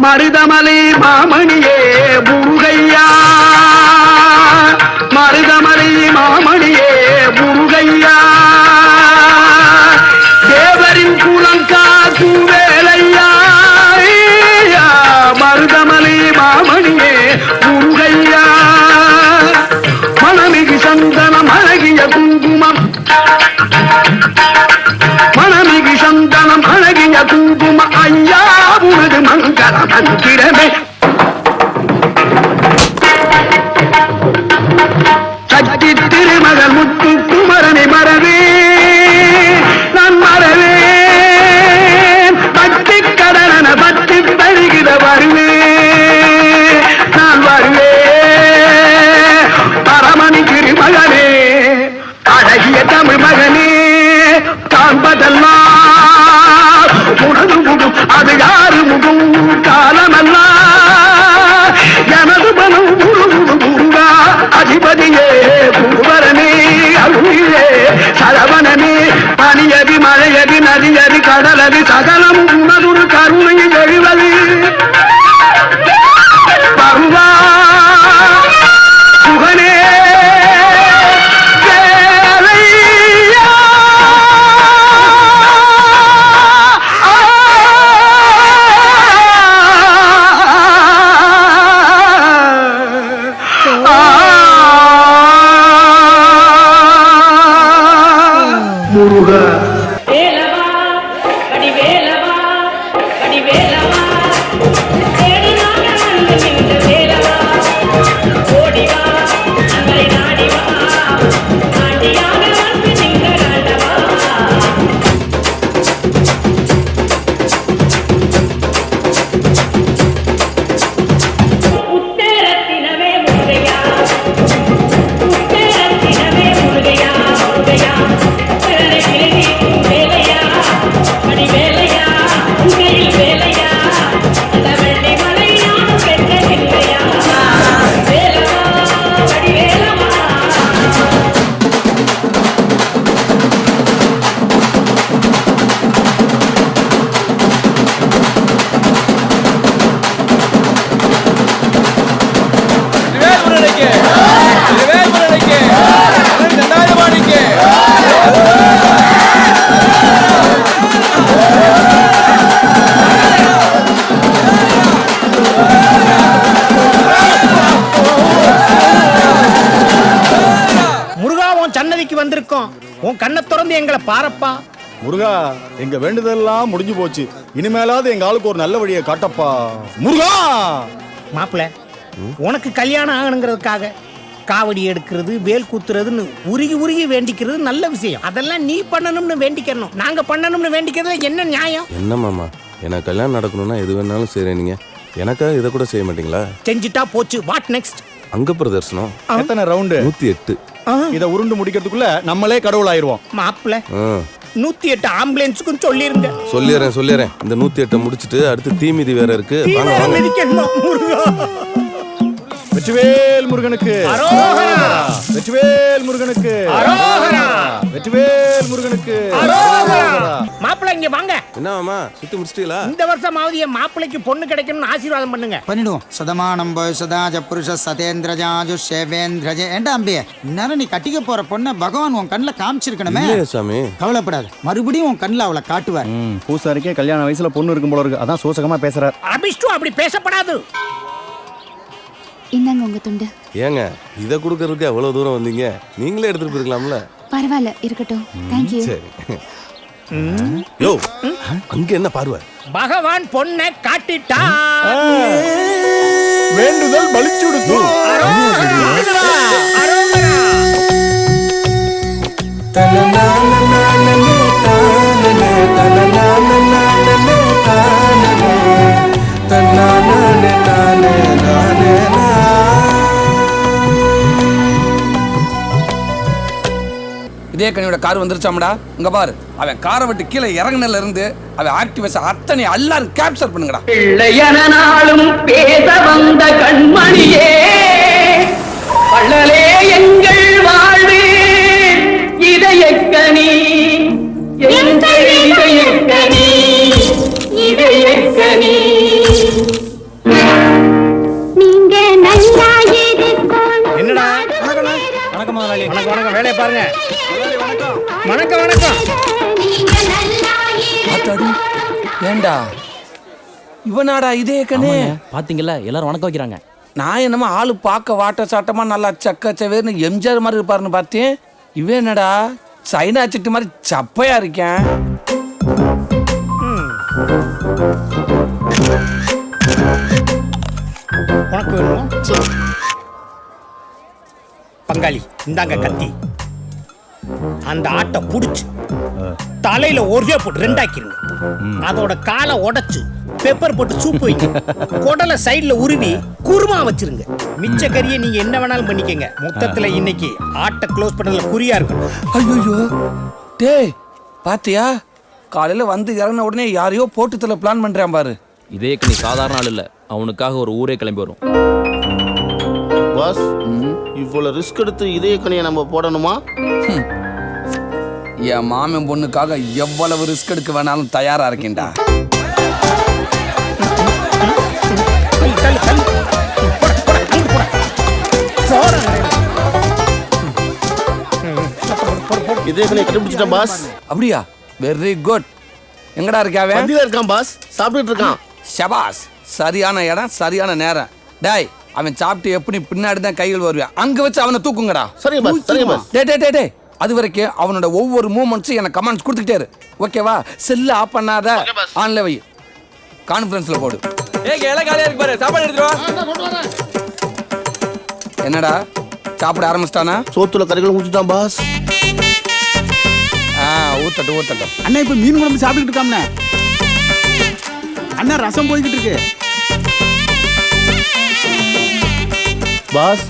மருதமலை மாமணியே முருகையா, மருதமலை மாமணியே முருகையா, தேவரின் குலம் காக்கும் வேலையா, மருதமலை மாமணியே முருகையா, மணமிகு சந்தனம் அழகிய குங்குமம், மணமிகு சந்தனம் அழகிய குங்கும ஐயா உனது மங்கள மந்திரமே, சக்தி திருமகள் முத்து குமரனை மறவே நான் மறவேன், பக்தி கடன பக்தி தருகிற வருவே நான் வருவே, பரமணி திருமகனே அழகிய தமிழ் மகனே, காண்பதெல்லாம் உனது முகம் அது யாரு முகம் காலமல்லாம் எனது மனம் முருகா அதிபதியே குருவரனே அருளியே சரவணனே, பனியதி மழையதி நதியதி கடலதி சகலம் உனதுரு கருணை எழுவது பருவா சுகனே முருகா. வேலவா கடிவேலவா கடிவேலவா தேடினாக வந்து நின்ற வேலவா, ஓடிவா அங்களை நாடிவா ஆண்டியாக வந்து நின்ற ஆண்டவா, உத்தரத்தினவே முருகையா, உத்தரத்தினவே முருகையா முருகையா, வந்திருக்கோம். உன் கண்ணை திறந்து எங்களை பாரப்பா. முருகா, எங்க வேண்டுதெல்லாம் முடிஞ்சு போச்சு. இனிமேலாவது எங்க ஆளுக்கு ஒரு நல்ல வழியை காட்டப்பா முருகா. மாப்பிள்ள, உனக்கு கல்யாணம் ஆகணுங்கிறதுக்காக காவடி எடுக்கிறது, வேல் குத்துறதுன்னு உருகி உருகி வேண்டிக்கிறது நல்ல விஷயம். அதெல்லாம் நீ பண்ணணும்னு வேண்டிக்கணும். நாங்க பண்ணணும்னு வேண்டிக்கிறதுல என்ன நியாயம்? என்ன மாமா, எனக்கு கல்யாணம் நடக்கணும்னா எது வேணாலும் செய்றேன். நீங்க எனக்காக இதை கூட செய்ய மாட்டீங்களா? செஞ்சுட்டா போச்சு. What next? அங்க பிரதர்சனம் எத்தனை ரவுண்டு? 108. இத உருண்டு முடிக்கிறதுக்குள்ள நம்மளே கடவுள் ஆயிருவோம். மாப்பிள்ள, 108 ஆம்புலன்ஸுக்கும் சொல்லிருங்க. சொல்லிடுறேன். இந்த 108 முடிச்சிட்டு அடுத்து தீமிதி வேற இருக்கு. வெற்றிவேல் முருகனுக்கு அரோகரா, வெற்றிவேல் முருகனுக்கு அரோகரா, வெற்றிவேல் முருகனுக்கு அரோகரா. மாப்பிள்ளை இங்க வாங்க. என்ன மாமா, சுத்தி முடிச்சிட்டீங்களா? இந்த வருஷமாவது என் மாப்பிள்ளைக்கு பொண்ணு கிடைக்கணும்னு ஆசீர்வாதம் பண்ணுங்க. பண்ணிடுவோம். சதமானம் சதாஜ புருஷ சதேந்திரஜாஜு சேவேந்திரஜ. ஏண்டா அம்பியே, இந்நேரம் நீ கட்டிக்க போற பொண்ணை பகவான் உன் கண்ணில் காமிச்சிருக்கணுமே. சாமி கவலைப்படாது, மறுபடியும் உன் கண்ணில் அவளை காட்டுவார். பூசாரிக்கே கல்யாண வயசுல பொண்ணு இருக்கும் போல இருக்கு. அதான் சோசகமா பேசுறார். அபிஷ்டு அப்படி பேசப்படாது. இந்தாங்க உங்க துண்டு. ஏங்க இத குடுக்கறதுக்கு அவ்வளவு தூரம் வந்தீங்க? நீங்களே எடுத்துட்டு போயிருக்கலாம்ல. பரவாயில்ல, இருக்கட்டும். Thank you. சரி. யோ, அங்க என்ன பார்வை? பகவான் பொண்ணை காட்டிட்டா. வேண்டுதல் பலிச்சுடுது. இதே கனியோட கார் வந்துருச்சாமடா. இங்க பாரு, அவன் காரை விட்டு கீழே இறங்குனதுல இருந்து அவன் ஆக்டிவேஷன் அத்தனை எல்லாரும் கேப்சர் பண்ணுங்கடா. பிள்ளையனாலும் பேச வந்த கண்மணியே, பள்ளலே எங்கள் வாழ்வே இதயக்கனி, எங்கள் இதயக்கனி, இதயக்கனி. ஏண்டா இவனாடா இதே கண்ணு பாத்தீங்களா எல்லாரும் வணக்கம் வைக்கிறாங்க. நான் என்னமோ ஆளு பார்க்க வாட்ட சாட்டமா நல்லா சக்க சவேர்னு எம்ஜிஆர் மாதிரி இருப்பாருன்னு பார்த்தேன். இவன் என்னடா சைனா சிட்டு மாதிரி சப்பையா இருக்கேன். உனக்கு வேணுமா பங்காளி? இந்தாங்க கத்தி. அந்த ஆட்டை புடிச்சு தலையில ஒரே போட்டு ரெண்டாக்கிருங்க. அதோட காலை உடைச்சு பெப்பர் போட்டு சூப் வைங்க. குடலை சைடுல உருவி குருமா வச்சிருங்க. மிச்ச கறியை நீங்க என்ன வேணாலும் பண்ணிக்கங்க. மொத்தத்துல இன்னைக்கு ஆட்டை க்ளோஸ் பண்ணதுல குறியா இருக்கணும். ஐயோ டேய் பாத்தியா, காலையில வந்து இறங்கின உடனே யாரையோ போட்டு தள்ள பிளான் பண்றான் பாரு. இதே கனி சாதாரண ஆள் இல்ல, அவனுக்காக ஒரு ஊரே கிளம்பி வரும். பாஸ், இவ்வளவு ரிஸ்க் எடுத்து இதே கனியை நம்ம போடணுமா? என் மாமன் பொண்ணுக்காக எவ்வளவு ரிஸ்க் எடுக்க வேணாலும் தயாரா இருக்கேன்டா. இதே கனியை கண்டுபிடிச்சிட்டேன் பாஸ். அப்படியா? Very good. எங்கடா இருக்காவே? வண்டியில இருக்கான் பாஸ், சாப்பிட்டுட்டு இருக்கான். ஷபாஸ், சரியான இடம் சரியான நேரம். டேய் அவன் சாப்பிட்டு எப்படி பின்னாடி தான் கைகள் வருவான், அங்க வச்சு அவனை தூக்குங்கடா. சரிங்க பாஸ், சரிங்க பாஸ். டே அது வரைக்கும் அவனோட ஒவ்வொரு மூமெண்ட்ஸும் எனக்கு கமெண்ட்ஸ் கொடுத்துக்கிட்டே இரு. ஓகேவா? செல்ல ஆஃப் பண்ணாத, ஆன்ல வை, கான்ஃபரன்ஸ்ல போடு. என்னடா சாப்பிட ஆரம்பிச்சிட்டானா? சோத்துல கறிகள் ஊற்றிட்டான் பாஸ். ஊத்தட்டும். அண்ணா இப்ப மீன் குழம்பு சாப்பிட்டுட்டு இருக்காம்ண்ணே. அண்ணா ரசம் போய்கிட்டு இருக்கு. பாஸ்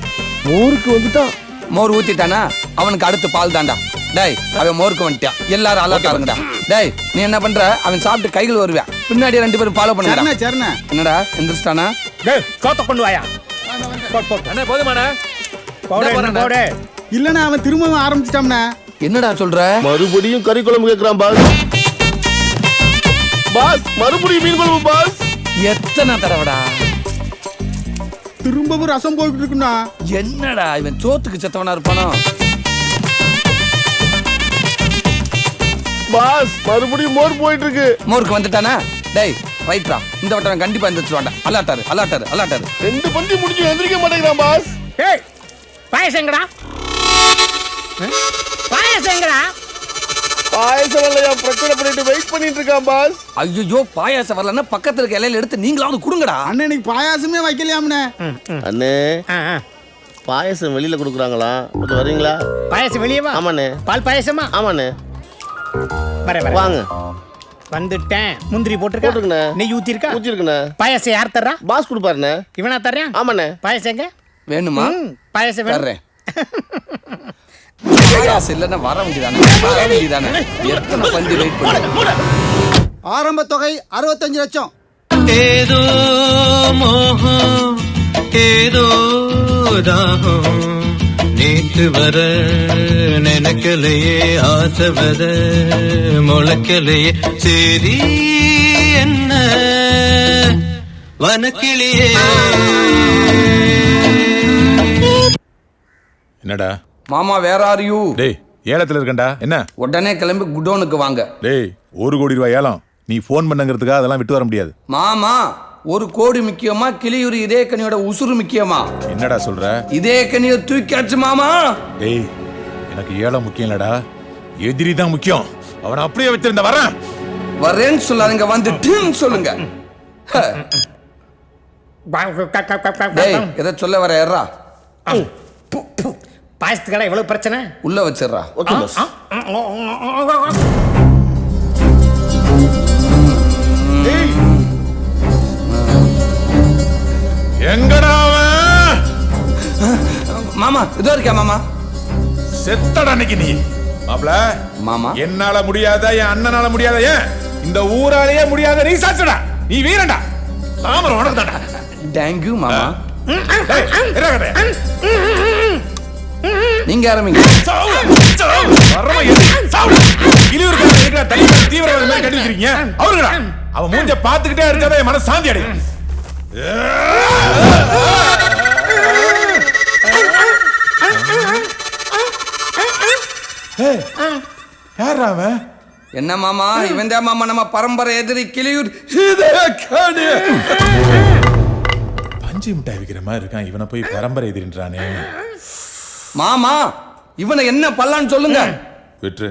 மோருக்கு வந்துட்டான். மோர் ஊத்திட்டானா? அவனுக்கு அடுத்து பால் தாண்டா. டேய் அவன் மோருக்கு வந்துட்டான். எல்லாரும் அலர்ட்டா இருங்கடா. டேய் நீ என்ன பண்ற? அவன் சாப்பிட்டு கைகள் வருவான், பின்னாடி 2 பேரும் ஃபாலோ பண்ணுங்கடா. என்னடா எந்திரிச்சிட்டானா? டேய் சோத்த கொண்டு வாயா. அண்ணே போதுமாண்ணே? போடு. இல்லண்ணா அவன் திரும்பவும் ஆரம்பிச்சிட்டாம்ண்ணே. என்னடா சொல்ற? மறுபடியும் கறி குழம்பு கேட்கிறான் பாஸ். பாஸ் மறுபடியும் மீன் குழம்பு பாஸ். எத்தனை தடவைடா? திரும்பவும் ரசம் போய்கிட்டு இருக்குண்ணா. என்னடா இவன் சோத்துக்கு செத்தவனா இருப்பானோ? பாஸ் மறுபடியும் மோர் போயிட்டு இருக்கு. மோருக்கு வந்துட்டானா? டேய் ரைட்ரா, இந்த வட்டம் கண்டிப்பா எந்திரிச்சுவான்டா. அலாட்டாரு. 2 பந்தி முடிஞ்சு எந்திரிக்க மாட்டேங்கிறான் பாஸ். ஏய் பாயசங்கடா, பாயசங்கடா. பாயசம் இல்லையா, பிரச்சனை பண்ணிட்டு வெயிட் பண்ணிட்டு இருக்கான் பாஸ். ஐயோ பாயாசம் வரலன்னா பக்கத்துல இருக்க இலையில எடுத்து நீங்களாவது கொடுங்கடா. அண்ணன் இன்னைக்கு பாயாசமே வைக்கலையாம்ண்ணே. அண்ணே பாயசம் வெளியில கொடுக்குறாங்களா, கொஞ்சம் வரீங்களா? பாயசம் வெளியே வா. ஆமாண்ணே. பால் பாயசமா? ஆமாண்ணே. வர வாங்க. வந்துட்டேன். முந்திரி போட்டுருக்கா? நெய் ஊத்திருக்கா? பாயசம் யார் தர்றா? பாஸ் கொடுப்பாருண்ணே. இவனா தர்றேன்? ஆமாண்ணே. பாயசம் எங்க வேணுமா? பாயசம் தர்றேன். பாயாசம் இல்லைன்னா வர வேண்டியதானே. எத்தனை பந்தி வெயிட் பண்ண? ஆரம்ப தொகை 65 லட்சம். ஏதோ மோகம் ஏதோ தாகம், நேற்று வர நினைக்கலையே, ஆசை வர முளைக்கலையே, சரி என்ன வனக்கிளியே. என்னடா மாமா வேர் ஆர் யூ? டேய் ஏலத்துல இருக்கேன்டா. என்ன? உடனே கிளம்பி குடோனுக்கு வாங்க. டேய் 1 கோடி ரூபாய் ஏலம். நீ ஃபோன் பண்ணங்கிறதுக்காக அதெல்லாம் விட்டு வர முடியாது. மாமா 1 கோடி முக்கியமா, கிளியூர் இதே கனியோட உசுறு முக்கியமா? என்னடா சொல்ற? இதே கனியை தூக்கியாச்சு மாமா. டேய் எனக்கு ஏலம் முக்கியம் இல்லடா, எதிரி தான் முக்கியம். அவனை அப்படியே வச்சிருந்த வரேன்னு சொல்லாதீங்க, வந்து டீம் சொல்லுங்க. டேய் எதை சொல்ல வர ஏறா? பாயசத்துக்கடா எவ்வளவு பிரச்சனை? உள்ள வச்சிடுறா. Okay pass. எங்கடா அவன்? மாமா இதோ இருக்கியா மாமா? செத்தடா அன்னைக்கு நீ. மாப்ள மாமா என்னால முடியாத, என் அண்ணனால முடியாத, ஏன் இந்த ஊராலேயே முடியாத நீ சாச்சடா. நீ வீரன்டா. தாமரம் உனக்கு தான்டா. தேங்க்யூ மாமா. டேய் இறங்கடா. நீங்க ஆரம்பிங்க. வரமா எது? சாவுடா. கிளியூர்கார இருக்கிற தனியா தீவிரவாத மாதிரி கட்டி வச்சிருக்கீங்க. அவருடா. அவன் மூஞ்ச பாத்துக்கிட்டே இருக்காதே மனசு சாந்தி அடையும். யாரா அவன்? என்ன மாமா இவன் தான் மாமா நம்ம பரம்பரை எதிரி கிளியூர் பஞ்சு மிட்டாய் விக்கிற மாதிரி இருக்கான், இவனை போய் பரம்பரை எதிரின்றானே. மாமா இவனை என்ன பல்லான்னு சொல்லுங்க. விட்டுரு.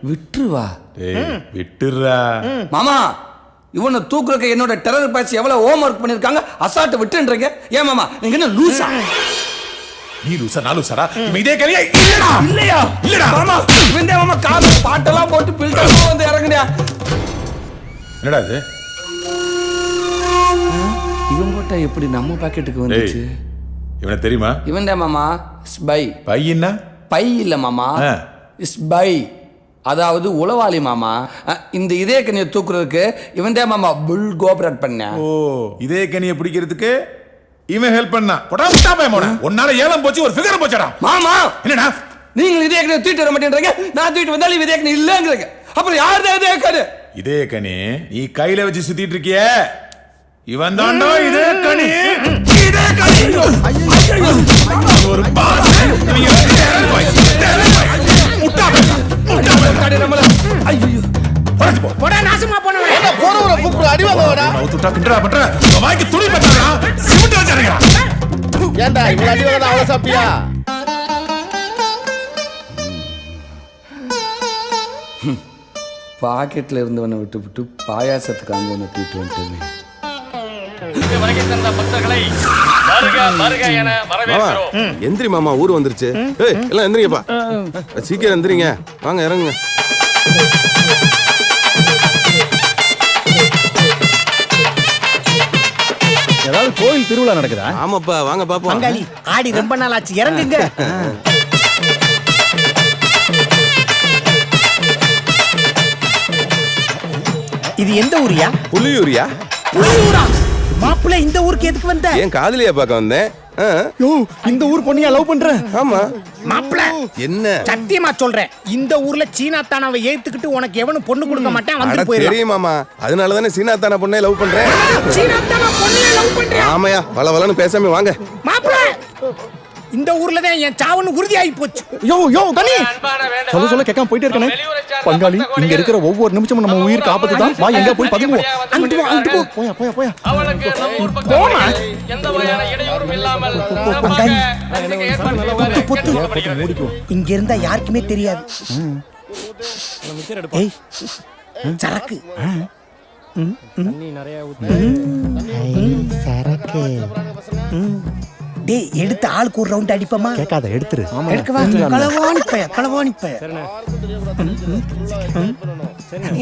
விட்டுருவா? விட்டுறா மாமா. இவனை தூக்குறதுக்கு என்னோட டெரர் பேட்ச் எவ்வளவு ஹோம் ஒர்க் பண்ணிருக்காங்க, அசால்ட் விட்டுன்றீங்க. ஏன் மாமா நீங்க என்ன லூசா? நீ லூசா நான் லூசாடா? இவன் இதே கரியா இல்லையா? இல்லடா மாமா இவன் தான் மாமா காது பாட்டெல்லாம் போட்டு பில்டர் வந்து இறங்குனியா. என்னடா இது? இவன் போட்டா எப்படி நம்ம பாக்கெட்டுக்கு வந்துச்சு? இவனை தெரியுமா? இவன் தான் மாமா ஸ்பை. பையன்னா பை இல்ல மாமா, ஸ்பை, அதாவது உளவாளி மாமா. இந்த இதே கனியை தூக்குறதுக்கு இவன் தான் மாமா புல் கோபரேட் பண்ண. ஓ, இதே கனியை பிடிக்கிறதுக்கு இவன் ஹெல்ப் பண்ணா. போடா முட்டா பையன் போடா. உன்னால ஏலம் போச்சு, ஒரு ஃபிகர் போச்சடா. மாமா என்னடா நீங்க இதே கனியை தூக்கிட்டு வர மாட்டேன்றீங்க, நான் தூக்கிட்டு வந்தாலும் இதே கனி இல்லங்கிறீங்க. அப்புறம் யார் தான் இதே கனி? இதே கனி நீ கையில வச்சு சுத்திட்டு இருக்கியே, இவன் தாண்டா இதே கனி. இதே கனி ஒரு பாஸ். முட்டா பையன் நம்மள. ஐயோ போடா நாசமா போனவன். போறவரை கூப்பிடு, அடி வாங்கடா. நவுத்துட்டா கிண்டறா பண்ற. வாங்கி துணி பத்தாடா. சிமெண்ட் வச்சாருங்க. ஏன்டா இவ்வளவு அடி வாங்கடா? அவ்வளவு சாப்பிட்டியா? பாக்கெட்ல இருந்தவனை விட்டு விட்டு பாயாசத்துக்கு அந்தவனை தூக்கிட்டு வந்துட்டேன். எந்திரி மாமா, ஊர் வந்துருச்சு. எல்லாம் எந்திரிங்கப்பா, சீக்கிரம் எந்திரிங்க. வாங்க இறங்குங்க. ஏதாவது கோயில் திருவிழா நடக்குதா? ஆமாப்பா, வாங்க பாப்போம். பங்காளி ஆடி ரொம்ப நாள் ஆச்சு, இறங்குங்க. இது எந்த ஊரியா? புலியூரியா? புலியூரா? மாப்பிள்ளை இந்த ஊருக்கு எதுக்கு வந்த? என் காதலியா பார்க்க வந்தேன். இந்த ஊர் பொண்ணியா லவ் பண்ற? ஆமா. மாப்பிள்ளை என்ன சத்தியமா சொல்றேன், இந்த ஊர்ல சீனா தானாவை ஏத்துக்கிட்டு உனக்கு எவனும் பொண்ணு கொடுக்க மாட்டேன். அட வந்து போயிரு. தெரியும் மாமா, அதனால தானே சீனா தானா பொண்ணை லவ் பண்றேன். சீனா தானா பொண்ணை லவ் பண்றியா? ஆமாயா, வளவளன்னு பேசாம வாங்க. மாப்பிள்ளை இந்த ஊர்ல தான் என் சாவுன்னு உறுதியாகி போச்சு. யோ கனி, சொல்ல கேட்காம போயிட்டே இருக்கானே. பங்காளி இங்க இருக்கிற ஒவ்வொரு நிமிஷமும் நம்ம உயிருக்கு ஆபத்து தான். வா எங்க போய் பதுங்குவோம். அங்கிட்டு போ, அங்கிட்டு போ. போயா. போமா. பங்காளி பொத்து இங்க இருந்தா யாருக்குமே தெரியாது. ஏய் சரக்கு சரக்கு. டேய் எடுத்து ஆளுக்கு ஒரு ரவுண்ட் அடிப்போமா? கேட்காத, எடுத்துரு. எடுக்கவா? களவாணி பைய.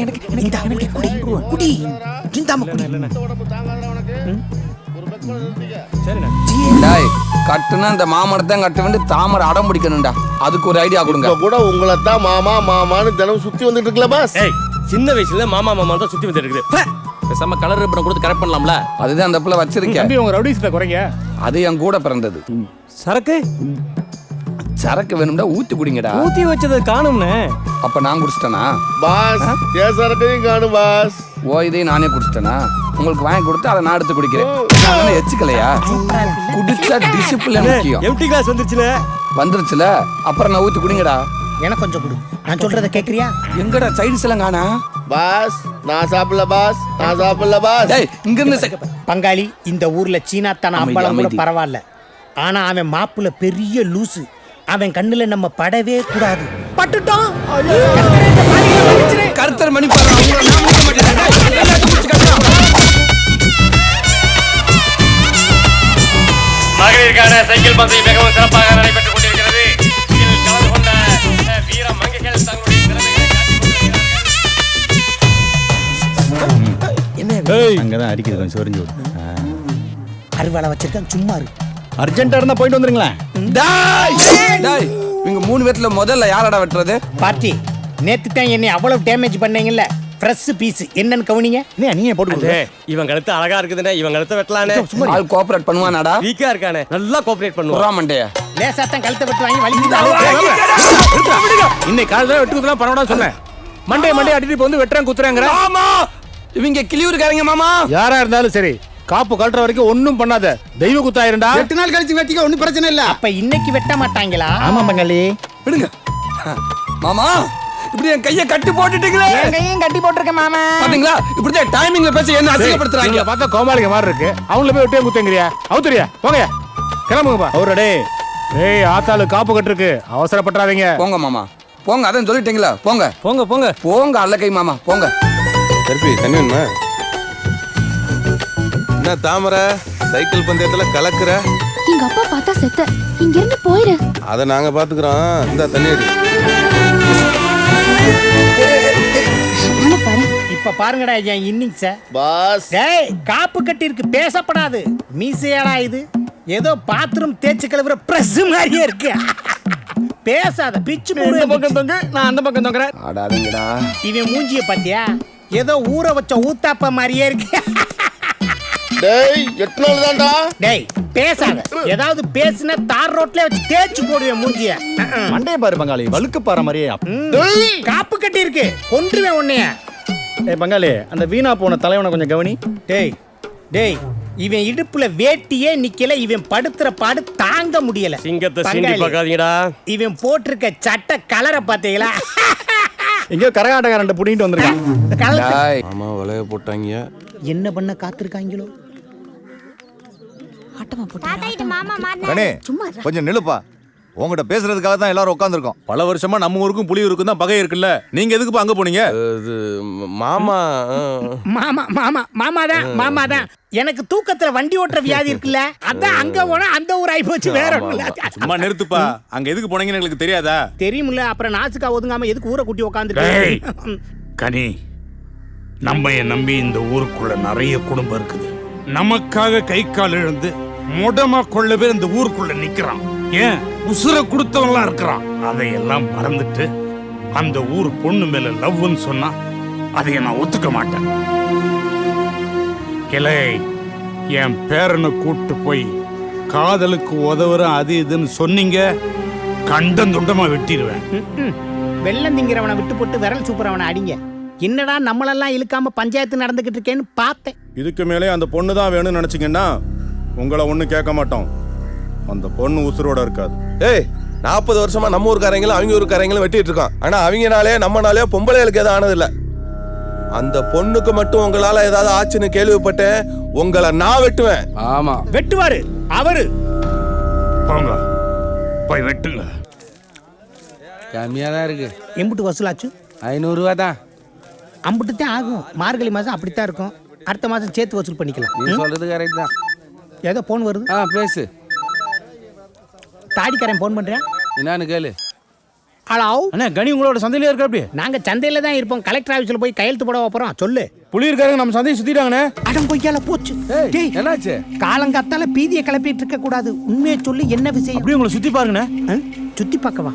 எனக்கு குடி ஜிந்தாம குடி. டேய் கட்டுனா இந்த மாமரத்தை கட்ட வேண்டி தாமரை அடம் பிடிக்கணும்டா. அதுக்கு ஒரு ஐடியா கொடுங்க. இப்ப கூட உங்களை தான் மாமா மாமான்னு தினம் சுத்தி வந்துட்டு இருக்கல பாஸ். சின்ன வயசுல மாமா மாமா தான் சுத்தி வந்துட்டு இருக்குது. பேசாம கலர் ரிப்பன் கொடுத்து கரெக்ட் பண்ணலாம்ல. அதுதான் அந்த பிள்ளை வச்சிருக்கேன். தம்பி உங்க ரவுடிஸ்ல குறைங்க. அது என் கூட பிறந்தது. சரக்கு வேணும்டா ஊத்தி குடிங்கடா. ஊத்தி வச்சது காணும்னே. அப்ப நான் குடிச்சிட்டேனா? பாஸ் கேசரக்கையும் காணும் பாஸ். ஓ இதையும் நானே குடிச்சிட்டேனா? உங்களுக்கு வாங்கி கொடுத்து அதை நான் எடுத்து குடிக்கிறேன். எச்சுக்கலையா? குடிச்சா டிசிப்ளின் முக்கியம். எம்டி கிளாஸ் வந்துருச்சுல, அப்புறம் நான் ஊத்தி குடிங்கடா. எனக்கு கொஞ்சம் கொடு, நான் சொல்றத கேக்குறியா? எங்கடா சைடுஸ் எல்லாம் காணா? பாஸ் நான் சாப்பிடல பாஸ். டேய் இங்க இருந்து பங்காளி இந்த ஊர்ல சீனா தான அம்பளம் கூட பரவாயில்ல, ஆனா அவன் மாப்புல பெரிய லூசு. அவன் கண்ணுல நம்ம படவே கூடாது. பட்டுட்டோம். கருத்தர் மணி பாரு. மகளிருக்கான சைக்கிள் பந்தயம் மிகவும் சிறப்பாக நடைபெற்றுக் கொண்டிருக்கிறது. இதில் கலந்து கொண்ட வீர மங்கைகள் தங்களுடைய திறமைகளை அங்கதான் அடிக்குது, கொஞ்சம் சொரிஞ்சு விடு. அறுவாளை வச்சிருக்கான், சும்மா இரு. அர்ஜென்ட்டா இருந்தா போயிட்டு வந்துருங்களேன். டேய் இவங்க 3 பேர்ல முதல்ல யாரடா வெட்டுறது? பார்ட்டி நேத்து தான் என்னை அவ்வளவு டேமேஜ் பண்ணீங்கல்ல. ஃப்ரெஷ் பீஸ் என்னன்னு கவனிங்க. நீயே போட்டு இவன் கழுத்து அழகா இருக்குதுனே, இவன் கழுத்தை வெட்டலானே. ஆள் கோஆபரேட் பண்ணுவானாடா? வீக்கா இருக்கானே, நல்லா கோஆபரேட் பண்ணுவான். புறாமண்டே லேசா தான் கழுத்தை வெட்டு வாங்கி வலிக்குது. இன்னைக்கு காலையில வெட்டுக்குதுலாம் பரவாயில்ல சொன்னேன். மண்டே அடிட்டு வந்து வெட்டுறேன் குத்துறேங்கிற. மாமா இவங்க கிளியூர்காரங்க மாமா. யாரா இருந்தாலும் சரி, காப்பு கழட்டுற வரைக்கும் ஒண்ணும் பண்ணாத. தெய்வ குத்தாயிருண்டா. 8 நாள் கழிச்சு வெட்டிக்க ஒண்ணும் பிரச்சனை இல்ல. அப்ப இன்னைக்கு வெட்ட மாட்டாங்களா? ஆமா பங்காளி விடுங்க. மாமா இப்படி என் கையை கட்டி போட்டுட்டீங்களே. என் கையும் கட்டி போட்டிருக்கேன் மாமா. பாத்தீங்களா இப்படிதான் டைமிங்ல பேசி என்ன அசிங்கப்படுத்துறாங்க. பார்த்தா கோமாளிங்க மாதிரி இருக்கு. அவங்கள போய் ஒட்டியே குத்துங்கறியா? அவுத்துறியா? போங்க கிளம்புங்கப்பா. அவரடே ஏய் ஆத்தாளு காப்பு கட்டிருக்கு, அவசரப்பட்டாதீங்க. போங்க மாமா போங்க, அதான் சொல்லிட்டீங்களா. போங்க போங்க போங்க போங்க அல்லக்கை மாமா போங்க. கருப்பி தண்ணி வேணுமா? என்ன தாமரை சைக்கிள் பந்தயத்துல கலக்குற? எங்க அப்பா பார்த்தா செத்த. இங்க இருந்து போயிரு. அத நாங்க பாத்துக்கிறோம். இந்த தண்ணி அடி. பாரு. இப்ப பாருங்கடா என் இன்னிங்ஸ. பாஸ் டேய் காப்பு கட்டி இருக்கு, பேசப்படாது. மீசையாடா இது? ஏதோ பாத்ரூம் தேய்ச்சி கழுவுற பிரஸ் மாதிரியே இருக்கு. பேசாத பிச்சு மூடு. இந்த பக்கம் தொங்க, நான் அந்த பக்கம் தொங்குறேன். ஆடாதீங்கடா. இவன் மூஞ்சிய பாத்தியா? ஏதோ ஊற வச்ச ஊத்தாப்ப மாதிரியே இருக்கு. டேய் 8 நாள் தான்டா. டேய் பேசாத. ஏதாவது பேசினா தார் ரோட்ல வச்சு தேய்ச்சி போடுவேன் மூஞ்சிய. மண்டைய பாரு பங்காளி, வழுக்கு பாற மாதிரியே. காப்பு கட்டி இருக்கு, கொன்றுவேன் உன்னைய. ஏய் பங்காளி, அந்த வீணா போன தலைவனை கொஞ்சம் கவனி. டேய் டேய் இவன் இடுப்புல வேட்டியே நிக்கல. இவன் படுத்துற பாடு தாங்க முடியல. சிங்கத்தை சீண்டி பங்காளி, பார்க்காதீங்கடா. இவன் போட்டிருக்க சட்டை கலரை பாத்தீங்களா? எங்கேயோ கரகாட்டக்காரன் புடிங்கிட்டு வந்திருக்கான். டேய் ஆமா வளைய போட்டாங்க. என்ன பண்ண காத்திருக்காங்களோ? ஆட்டமா போட்டு. கணே கொஞ்சம் நிலுப்பா. உங்ககிட்ட பேசுறதுக்காக தான் எல்லாரும் உட்காந்துருக்கோம். பல வருஷமா நம்ம ஊருக்கும் புலியூருக்கும் தான் பகை இருக்குல்ல. நீங்க எதுக்கு அங்க போனீங்க? இது மாமா மாமா மாமா மாமாதான் மாமாதான். எனக்கு தூக்கத்துல வண்டி ஓட்டுற வியாதி இருக்குல்ல, அதான் அங்க போனா அந்த ஊர் ஆயி போச்சு. வேற ஒண்ணும் இல்ல. சும்மா நிறுத்துப்பா. அங்க எதுக்கு போனீங்கன்னு எங்களுக்கு தெரியாதா? தெரியுமில்ல, அப்புறம் நாசுக்கா ஒதுங்காம எதுக்கு ஊரை கூட்டி உட்காந்துட்டு? கனி, நம்ம நம்பி இந்த ஊருக்குள்ள நிறைய குடும்பம் இருக்குது. நமக்காக கை கால் இழந்து மொடமா கொள்ள பேர் இந்த ஊருக்குள்ள நிக்கிறான். ஏன் உசுர கொடுத்தவன்லாம் இருக்கிறான். அதையெல்லாம் மறந்துட்டு அந்த ஊர் பொண்ணு மேல லவ்னு சொன்னா அதை நான் ஒத்துக்க மாட்டேன். கிளை, என் பேரனை கூட்டு போய் காதலுக்கு உதவுற அது இதுன்னு சொன்னீங்க, கண்டம் துண்டமா வெட்டிடுவேன். வெள்ளம் திங்கிறவனை விட்டு போட்டு விரல் சூப்பரவனை அடிங்க. என்னடா நம்மளெல்லாம் இழுக்காம பஞ்சாயத்து நடந்துகிட்டு இருக்கேன்னு பார்த்தேன். இதுக்கு மேலே அந்த பொண்ணு தான் வேணும்னு நினைச்சீங்கன்னா உங்களை ஒன்றும் கேட்க மாட்டோம். அந்த பொண்ணு உசுரோட இருக்காது. ஏய் 40 வருஷமா நம்ம ஊருக்காரங்களும் அவங்க ஊருக்காரங்களும் வெட்டிட்டு இருக்கோம். ஆனா அவங்கனாலே நம்மனாலே பொம்பளைகளுக்கு எதுவும் ஆனதில்ல. அந்த பொண்ணுக்கு மட்டும் உங்களால ஏதாவது ஆச்சுன்னு கேள்விப்பட்டேன். உங்களை நான் வெட்டுவேன். ஆமா வெட்டுவாரு அவரு. போங்க போய் வெட்டுங்க. கம்மியா தான் இருக்கு. எம்புட்டு வசூலாச்சு? 500 ரூபா தான். அம்புட்டு தான் ஆகும். மார்கழி மாசம் அப்படித்தான் இருக்கும். அடுத்த மாசம் சேர்த்து வசூல் பண்ணிக்கலாம். நீ சொல்றது கரெக்ட் தான். ஏதோ போன் வருது. பேசு. தாடிக்காரன் போன் பண்றேன். என்னன்னு கேளு. ஹலோ அண்ணா, கனி உங்களோட சந்தையில இருக்கா? அப்படி நாங்க சந்தையில தான் இருப்போம். கலெக்டர் ஆபீஸ்ல போய் கையெழுத்து போட போறோம். சொல்லு. புலியூர்காரங்க நம்ம சந்தையை சுத்திட்டாங்கண்ணே. அடம் கொய்யால போச்சு. டேய் என்னாச்சு? காலங்காத்தால பீதியை கிளப்பிட்டு இருக்க கூடாது. உண்மையை சொல்லி என்ன விஷயம்? அப்படியே உங்களை சுத்தி பாருங்கண்ணே. சுத்தி பார்க்கவா?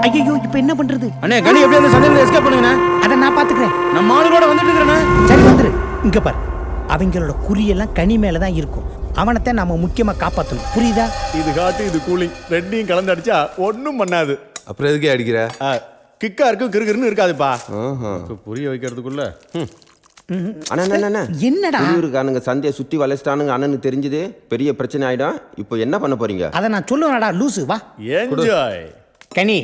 ஐயோ இப்ப என்ன பண்றது? அண்ணே, கனி எப்படியே அந்த சந்தையில எஸ்கேப் பண்ணுங்கண்ணே. அத நான் பாத்துக்கிறேன். நம்ம ஆளுகளோட வந்துட்டு இருக்கறேண்ணே. சரி வந்துரு. இங்க பாரு, அவங்களோட குறியெல்லாம் கனி மேல தான் இருக்கும். அவனத்தை நாம முக்கியமா காப்பாத்தணும். புரியுதா? இது காட்டு, இது கூலிங், ரெண்டையும் கலந்து அடிச்சா ஒன்றும் பண்ணாது. அப்புறம் எதுக்கே அடிக்கிற? கிக்கா இருக்கும், கிறுகிறுன்னு இருக்காதுப்பா. புரிய வைக்கிறதுக்குள்ள என்னடா புலியூருக்கானுங்க சந்தையை சுத்தி வளைச்சிட்டானுங்க அண்ணனுக்கு தெரிஞ்சது பெரிய பிரச்சனை ஆயிடும். இப்போ என்ன பண்ண போறீங்க? அத நான் சொல்லுவேன்டா லூசு. வா என்ஜாய். கனி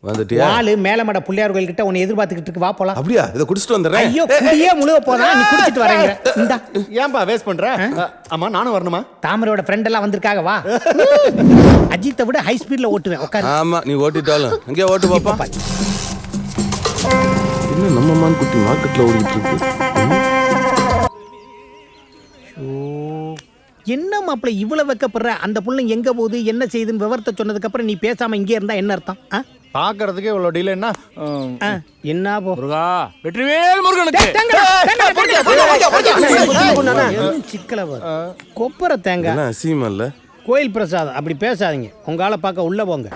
வந்துட்டியா? ஆளு மேலமட புள்ளியார் கோயில் கிட்ட உன்னை எதிர்பார்த்துக்கிட்டு இருக்கு. வா போலாம். அப்படியா? இத குடிச்சிட்டு வந்துறேன். ஐயோ குடியே முழுக போதா? நீ குடிச்சிட்டு வரேங்க. இந்தா. ஏன்பா வேஸ்ட் பண்ற? ஆமா நானும் வரணுமா? தாமரையோட ஃப்ரெண்ட் எல்லாம் வந்திருக்காங்க. வா. அஜித்தை விட ஹை ஸ்பீட்ல ஓட்டுவேன். உட்காரு. ஆமா நீ ஓட்டிட்டாலும் அங்கே ஓட்டு பாப்பா. இன்னும் நம்ம மான் குட்டி மார்க்கெட்ல ஓடிட்டு இருக்கு. என்ன மாப்பிள்ள இவ்வளவு வைக்கப்படுற? அந்த புள்ள எங்க போகுது, என்ன செய்யுதுன்னு விவரத்தை சொன்னதுக்கு அப்புறம் நீ பேசாம இங்கே இருந்தா என்ன அர்த்தம்? பாக்குறதுக்கு இவ்வளவு டிலேன்னா என்ன போ வெற்றிவேல் முருகனுக்கு சிக்கல கொப்பரை தேங்காய் அசியமா இல்ல. கோயில் பிரசாதம். அப்படி பேசாதீங்க. உங்க ஆளை பார்க்க உள்ள போங்க.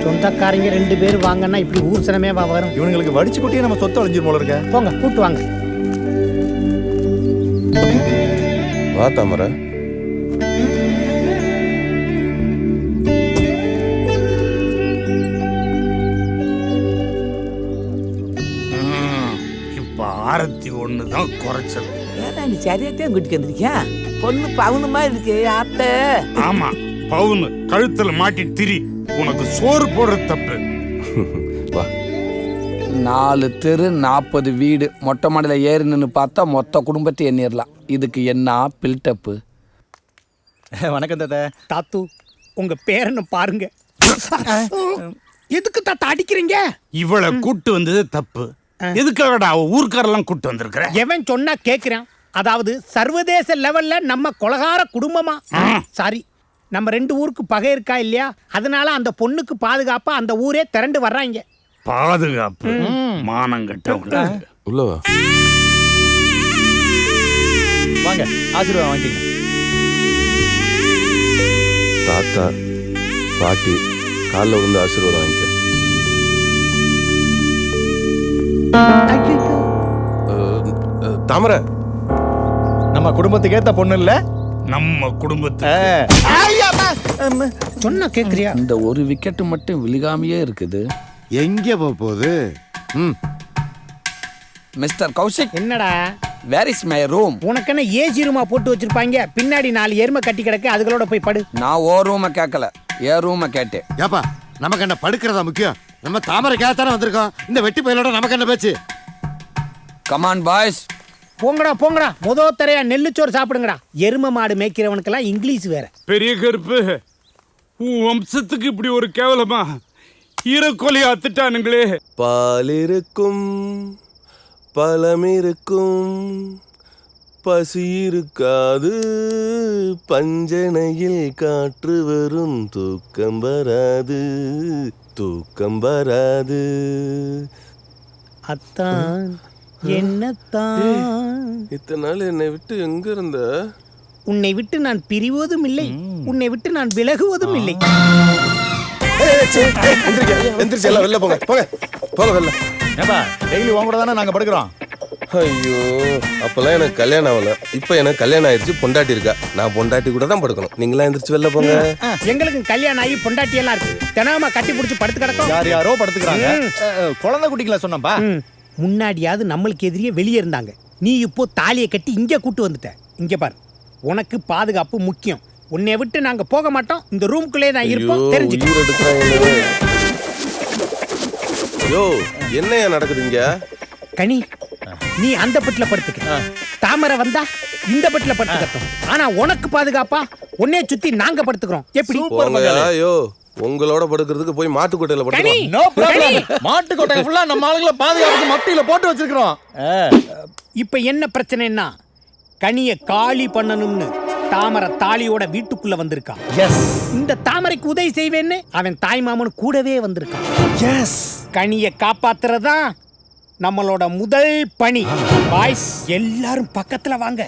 சொந்தக்காரங்க 2 பேர் வாங்கன்னா இப்படி ஊர்சனமே வரும். இவனுங்களுக்கு வடிச்சு குட்டியே நம்ம சொத்து அழிஞ்சிரு போல இருக்க. போங்க கூட்டு வாங்க. வா தாமரை. இப்ப 61 தான் குறைச்சது. ஏன்னா நீ சரியாத்தான் கூட்டிட்டு வந்திருக்கியா? பொண்ணு பவுனு மாதிரி இருக்கு அத்தை. ஆமா, பவுனு கழுத்துல மாட்டி திரி. உனக்கு சோறு போடுற தப்பு. 4 தெரு 40 வீடு மொட்டை மாடியில ஏறி நின்று பார்த்தா மொத்த குடும்பத்தை எண்ணிடலாம். இதுக்கு என்ன பில்டப்பு? வணக்கம் தாத்தா. தாத்து, உங்க பேரனை பாருங்க. எதுக்கு தாத்தா அடிக்கிறீங்க? இவளை கூட்டு வந்தது தப்பு. எதுக்காகடா அவ ஊர்க்காரெல்லாம் கூட்டு வந்திருக்கிற? எவன் சொன்னா கேக்குறான். அதாவது சர்வதேச லெவல்ல நம்ம கொலகார குடும்பமா, சாரி, நம்ம 2 ஊருக்கு பகை இருக்கா இல்லையா, அதனால அந்த பொண்ணுக்கு பாதுகாப்பா அந்த ஊரே திரண்டு வர்றாங்க. பாதுகாப்பு? மானம் கட்டவங்க. உள்ளவா வாங்க, ஆசீர்வாதம் வாங்கிங்க. தாத்தா பாட்டி காலில் விழுந்து ஆசீர்வாதம் வாங்கிக்க. தாமரை நம்ம குடும்பத்துக்கு ஏத்த பொண்ணு இல்ல? நம்ம குடும்பத்தை சொன்னா கேக்குறியா? இந்த ஒரு விக்கெட் மட்டும் விழுகாமையே இருக்குது. எங்க போகுது? மிஸ்டர் கௌஷிக், என்னடா வேர் இஸ் மை ரூம்? உனக்கு என்ன ஏசி ரூமா போட்டு வச்சிருப்பாங்க? பின்னாடி 4 எருமை கட்டி கிடக்கு, அதுகளோட போய் படு. நான் ஓ ரூமை கேட்கல, ஏ ரூமை கேட்டேன். ஏப்பா, நமக்கு என்ன படுக்கிறதா முக்கியம்? நம்ம தாமரை கேத்தானே வந்திருக்கோம். இந்த வெட்டி பயிலோட நமக்கு என்ன பேச்சு? கமான் பாய்ஸ், போங்கடா போங்கடா, தரையா நெல்லுச்சோறு சாப்பிடுங்கடா. எருமை மாடு மேய்க்கிறவனுக்கெல்லாம் இங்கிலீஷ் வேற. பெரிய கருப்பு, உன் வம்சத்துக்கு இப்படி ஒரு கேவலமா? ஈரக்கொலை அத்துட்டானுங்களே. பால் இருக்கும், பழம் இருக்கும், பசி இருக்காது, பஞ்சனையில் காற்று வரும், தூக்கம் வராது, தூக்கம் வராது. அத்தான் என்னத்தான் இத்தனை நாள் என்னை விட்டு எங்க இருந்த? உன்னை விட்டு நான் பிரிவதும் இல்லை, உன்னை விட்டு நான் விலகுவதும் இல்லை. எந்திரிச்சு எல்லாம் வெளில போங்க, போங்க போங்க வெளில. ஏப்பா, டெய்லி உன் கூட தானே நாங்க படுக்கிறோம். ஐயோ, அப்பெல்லாம் எனக்கு கல்யாணம் ஆகல. இப்ப எனக்கு கல்யாணம் ஆயிடுச்சு, பொண்டாட்டி இருக்கா. நான் பொண்டாட்டி கூட தான் படுக்கணும். நீங்களா எந்திரிச்சு வெளில போங்க. எங்களுக்கு கல்யாணம் ஆகி பொண்டாட்டி எல்லாம் இருக்கு. தினமா கட்டி பிடிச்சி படுத்து கிடக்கும். யார் யாரோ படுத்துக்கிறாங்க. குழந்தை குட்டிங்களா சொன்னப்பா. முன்னாடியாவது நம்மளுக்கு எதிரியே வெளியே இருந்தாங்க. நீ இப்போ தாலியை கட்டி இங்க கூட்டு வந்துட்ட. இங்க பாரு, உனக்கு பாதுகாப்பு முக்கியம். உன்னை விட்டு நாங்க போக மாட்டோம். இந்த ரூம்குள்ளே நான் இருப்போம், தெரிஞ்சுக்க. யோ, என்னையா நடக்குதுங்க? கனி, நீ அந்த பெட்ல படுத்துக்க. தாமரை வந்தா இந்த பெட்ல படுத்துக்கட்டும். ஆனா உனக்கு பாதுகாப்பா உன்னை சுத்தி நாங்க படுத்துக்கிறோம். எப்படி? ஐயோ, உங்களோட படுக்கிறதுக்கு போய் மாட்டுக்கொட்டையில படுத்துக்கலாம். No problem. மாட்டுக்கொட்டை ஃபுல்லா நம்ம ஆளுங்கள பாதுகாப்புக்கு மட்டில போட்டு வச்சிருக்கோம். இப்ப என்ன பிரச்சனைன்னா, கனியை காலி பண்ணணும்னு தாமரை தாலியோட வீட்டுக்குள்ள வந்திருக்கான். எஸ். இந்த தாமரைக்கு உதவி செய்வேன்னு அவன் தாய் மாமன் கூடவே வந்திருக்கான். எஸ். கனியை காப்பாத்துறதா நம்மளோட முதல் பணி. பாய்ஸ் எல்லாரும் பக்கத்துல வாங்க.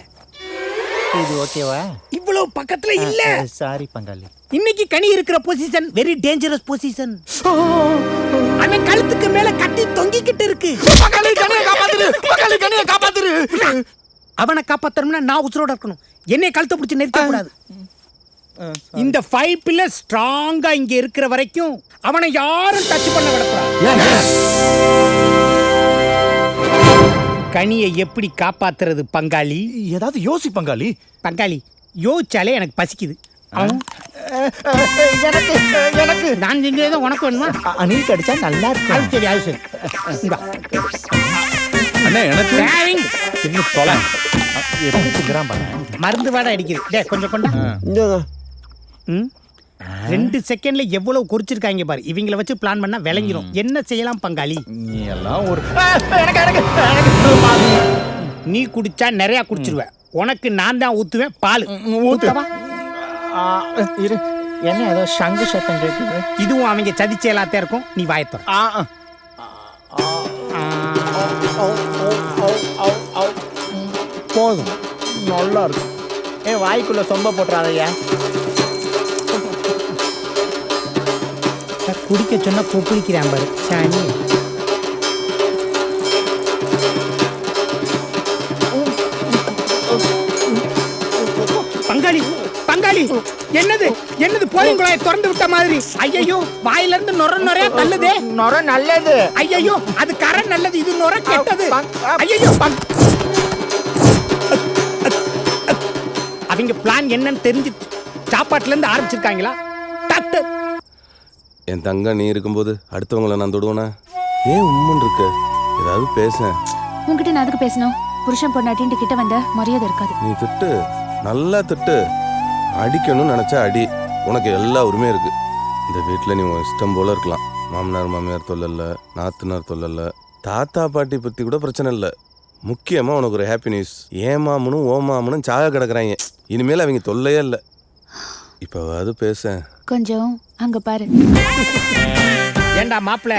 இது ஓகேவா? இவ்வளவு பக்கத்துல இல்ல. சாரி பங்காளி. இன்னைக்கு கனி இருக்கிற பொசிஷன் வெரி டேஞ்சரஸ் பொசிஷன். அவன் கழுத்துக்கு மேல கட்டி தொங்கிக்கிட்டு இருக்கு. பங்காளி, கனியை காப்பாத்துரு. பங்காளி, கனியை காப்பாத்துரு. அவனை காப்பாத்தணும்னா நான் உசுரோட இருக்கணும். என்னை கழுத்தை பிடிச்சி நெருக்க கூடாது. இந்த 5 பில்லர்ஸ் ஸ்ட்ராங்கா இங்க இருக்கிற வரைக்கும் அவனை யாரும் டச் பண்ண விடக்கூடாது. கனியை எப்படி காப்பாத்துறது பங்காளி? ஏதாவது யோசி பங்காளி. பங்காளி, யோசிச்சாலே எனக்கு பசிக்குது. எனக்கு நான் செஞ்சதான் உனக்கு வேணுமா? அணில் கடிச்சா நல்லா இருக்கும். அது சரி, அது சரி. அண்ணே, எனக்கு இன்னும் தொலை மருந்து வாடை அடிக்குது. டே, கொஞ்சம் கொண்டா. 2 செகண்ட்ல எவ்வளவு குறிச்சிருக்காங்க பாரு. இவங்களை வச்சு பிளான் பண்ணா விளங்கிரும். என்ன செய்யலாம் பங்காளி? நீ எல்லாம் ஒரு நீ குடிச்சா நிறைய குடிச்சிருவ. உனக்கு நான் தான் ஊத்துவேன் பால். ஊத்துவா? என்ன ஏதோ சங்கு சத்தம் கேட்குது. இதுவும் அவங்க சதிச்ச எல்லாத்தையும் இருக்கும். நீ வாயத்தோற. போதும், நல்லா இருக்கும். வாய்க்குள்ள சொம்ப போட்டுறாதையா. குடிக்க சொன்னா குடிக்கிறான் பாரு சாணி. பங்காளி, பங்காளி, என்னது என்னது போலிங்குழாயை திறந்து விட்ட மாதிரி. ஐயோ, வாயில இருந்து நொர நொறையா தள்ளுதே. நொர நல்லது. ஐயோ, அது கரை நல்லது, இது நொர கெட்டது. ஐயோ, அவங்க பிளான் என்னன்னு தெரிஞ்சு சாப்பாட்டுல இருந்து ஆரம்பிச்சிருக்காங்களா டாக்டர்? என் தங்க நீ இருக்கும்போது அடுத்தவங்களை நான் தொடுவேனா? ஏன் உண்மன் இருக்க? ஏதாவது பேச. உங்ககிட்ட நான் அதுக்கு பேசணும். புருஷன் பொண்டாட்டின்ட்டு கிட்ட வந்த மரியாதை இருக்காது. நீ திட்டு, நல்லா திட்டு. அடிக்கணும்னு நினைச்சா அடி. உனக்கு எல்லா உரிமையும் இருக்கு. இந்த வீட்டில் நீ உன் இஷ்டம் போல இருக்கலாம். மாமனார் மாமியார் தொல்லல, நாத்தனார் தொல்லல, தாத்தா பாட்டி பற்றி கூட பிரச்சனை இல்லை. முக்கியமாக உனக்கு ஒரு ஹாப்பி நியூஸ். ஏன் மாமனும் ஓ மாமனும் சாக கிடக்குறாங்க. இனிமேல் அவங்க தொல்லையே இல்லை. இப்போவாது பேச. கொஞ்சம் அங்க பாரு. ஏண்டா மாப்பிள,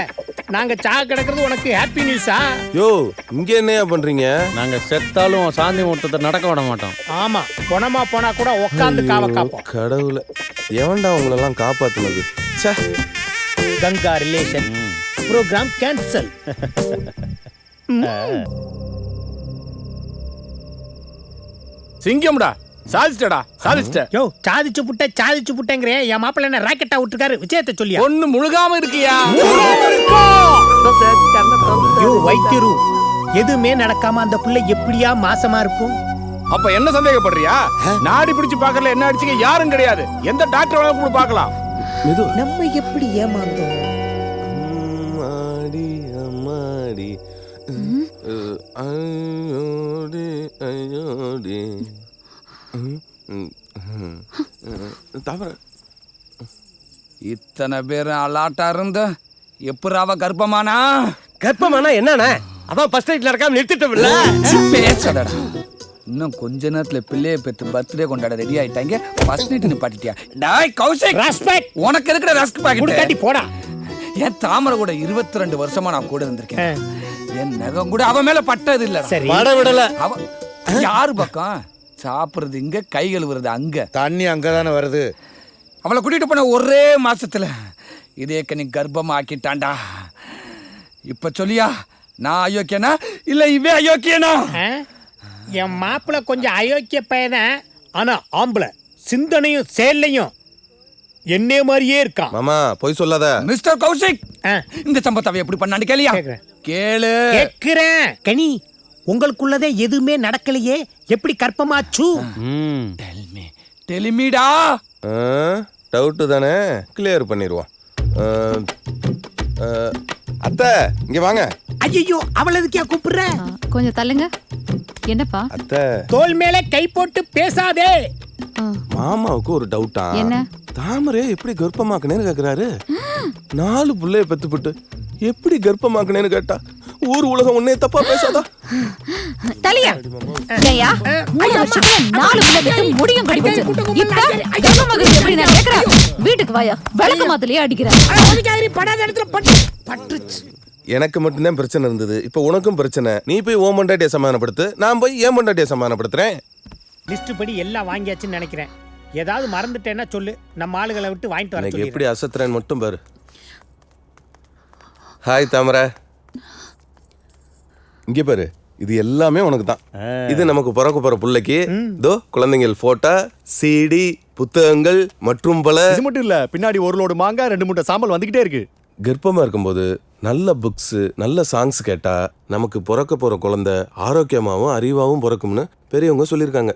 நாங்க சாக கிடக்கிறது உனக்கு ஹாப்பி நியூஸா? யோ, இங்க என்னையா பண்றீங்க? நாங்க செத்தாலும் சாந்தி முகூர்த்தத்தை நடக்க விட மாட்டோம். ஆமா, பொணமா போனா கூட உட்காந்து காவ காப்போம். கடவுளே, எவன்டா உங்களெல்லாம் காப்பாத்துனது? ச்சே. Ganga relation programme cancel. சிங்கம்டா, சாதிச்சிட்டடா, சாதிச்சிட்ட. யோ, சாதிச்சு புட்டேங்கறே. என் மாப்பிள்ள என்ன ராக்கெட்டா விட்டுருக்காரு? விஷயத்தை சொல்லியா? ஒண்ணு முழுகாம இருக்கியா? யோ வைத்தியரு, எதுவுமே நடக்காம அந்த புள்ள எப்படியா மாசமா இருக்கும்? அப்ப என்ன சந்தேகப்படுறியா? நாடி பிடிச்சு பாக்கல, என்ன அடிச்சுக்க யாரும் கிடையாது. எந்த டாக்டர் வேணா கூட பார்க்கலாம். நம்ம எப்படி ஏமாந்தோம்? அம்மாடி அம்மாடி ஐயோடி ஐயோடி. தவறு. இத்தனை பேரும் அலாட்டா இருந்த எப்படாவ கர்ப்பமானா? கர்ப்பமானா என்னண்ணே? அதான் ஃபர்ஸ்ட் நைட் நடக்காம நிறுத்திட்டோம்ல. பேசடா. இன்னும் கொஞ்ச நேரத்துல பிள்ளைய பெத்து பர்த்டே கொண்டாட ரெடி ஆயிட்டாங்க. ஃபர்ஸ்ட் நைட் நிப்பாட்டிட்டியா? டேய் கௌசிக், ரெஸ்பெக்ட். உனக்கு இருக்கிற ரஸ்க் பாக்கெட் காட்டி போடா. என் தாமரை கூட 22 வருஷமா நான் கூட இருந்திருக்கேன். என் நகம் கூட அவன் மேல பட்டது இல்ல. சரி, பட விடல. அவ யாரு பக்கம்? சாப்பிடுறது இங்க, கை கழுவுறது அங்க. தண்ணி அங்கதானே வருது. அவளை கூட்டிட்டு போன ஒரே மாசத்துல இதே கனி கர்ப்பம் ஆக்கிட்டான்டா. இப்ப சொல்லியா, நான் அயோக்கியனா இல்ல இவே அயோக்கியனா? என் மாப்பிள்ள கொஞ்சம் அயோக்கிய பையன், ஆனா ஆம்பளை சிந்தனையும் செயல்லையும் என்னே மாதிரியே இருக்கான். மாமா போய் சொல்லாத. மிஸ்டர் கௌசிக், இந்த சம்பவத்தை எப்படி பண்ணான்னு கேளியா? கேளு. கேக்குறேன். கனி, உங்களுக்குள்ளதே எதுவுமே நடக்கலையே, எப்படி கர்ப்பமாச்சு? டெலிமிடா. டவுட்டு தானே, கிளியர் பண்ணிடுவோம். அத்தை இங்க வாங்க. ஐயோ, அவளதுக்கே கூப்பிடுற? கொஞ்சம் தள்ளுங்க. என்னப்பா? அத்தை, தோல் மேல கை போட்டு பேசாதே. மாமாவுக்கு ஒரு டவுட்டா. என்ன? தாமரை எப்படி கர்ப்பமாக்குனேன்னு கேக்குறாரு. 4 புள்ளைய பெத்துப்பட்டு எப்படி கர்ப்பமாக்குனேன்னு கேட்டா ஊர் உலகம் உன்னே தப்பா பேசாதா? தலையா ஐயா, 3 வருஷத்துல 4 புள்ள பெத்து முடியும் கடிச்சு. இப்ப கர்ப்பமாக எப்படி நான் கேக்குறேன்? வீட்டுக்கு வாயா, விளக்கு மாத்தலையே அடிக்கிறேன். படாத இடத்துல பட்டுச்சு. எனக்கு மட்டும்தான் பிரச்சனை இருந்தது, இப்ப உனக்கும் பிரச்சனை. நீ போய் ஓம் பொண்டாட்டியை சமாதானப்படுத்து, நான் போய் ஏன் பொண்டாட்டியை சமாதானப்படுத்துறேன். லிஸ்ட் படி எல்லாம் வாங்கியாச்சுன்னு நினைக்கிறேன். ஏதாவது மறந்துட்டேன்னா சொல்லு, நம்ம ஆளுகளை விட்டு வாங்கிட்டு வர எனக்கு சொல்லு. எப்படி அசத்துறேன்னு மட்டும் பாரு. ஹாய் தாமரை, இங்க பாரு. இது எல்லாமே உனக்கு தான். இது நமக்கு பிறக்க போற புள்ளைக்கு தோ குழந்தைகள் போட்டோ, சிடி, புத்தகங்கள் மற்றும் பல. இது மட்டும் இல்ல, பின்னாடி ஒரு லோடு மாங்காய் 2 மூட்டை சாம்பல் வந்துகிட்டே இருக்கு. கர்ப்பமா இருக்கும்போது நல்ல புக்ஸ், நல்ல சாங்ஸ் கேட்டா நமக்கு பிறக்க போற குழந்தை ஆரோக்கியமாவும் அறிவாவும் பிறக்கும்னு பெரியவங்க சொல்லியிருக்காங்க.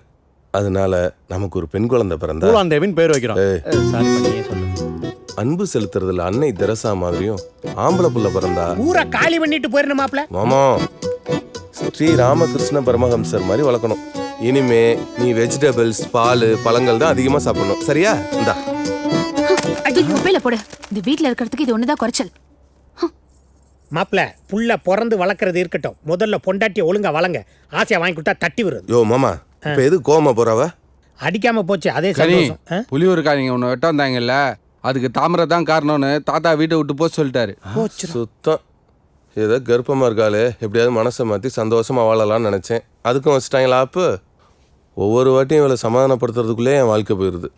அதனால நமக்கு ஒரு பெண் குழந்தை பிறந்தா பூலாந்தேவின் பேர் வைக்கிறோம். அன்பு செலுத்துறதுல அன்னை தெரசா மாதிரியும் ஆம்பளை புள்ள பிறந்தா ஊரை காலி பண்ணிட்டு போயிடணும் மாப்ள. மாமா, ஸ்ரீ ராமகிருஷ்ண பரமஹம்சர் மாதிரி வளர்க்கணும். இனிமே நீ வெஜிடபிள்ஸ், பால், பழங்கள் தான் அதிகமா சாப்பிடணும். சரியா? இந்தா மொபைல போடு. இந்த வீட்ல இருக்கிறதுக்கு இது ஒண்ணுதான் குறைச்சல். மாப்ள, புள்ள பிறந்து வளர்க்கறது இருக்கட்டும், முதல்ல பொண்டாட்டியை ஒழுங்கா வளங்க. ஆசையா வாங்கி கொடுத்தா தட்டி வருது. யோ மாமா, இப்ப எது கோவமா போறவ? அடிக்காம போச்சு, அதே சந்தோஷம். புலியூருக்காரங்க உன்னை வெட்ட வந்தாங்கல்ல, அதுக்கு தாமரை தான் காரணம்னு தாத்தா வீட்டை விட்டு போக சொல்லிட்டாரு. சுத்தம். ஏதோ கர்ப்பமா இருக்காளே, எப்படியாவது மனசை மாத்தி சந்தோஷமா வாழலாம்னு நினைச்சேன். அதுக்கும் வச்சுட்டாங்களா ஆப்பு? ஒவ்வொரு வாட்டியும் இவளை சமாதானப்படுத்துறதுக்குள்ளே என் வாழ்க்கை போயிருது.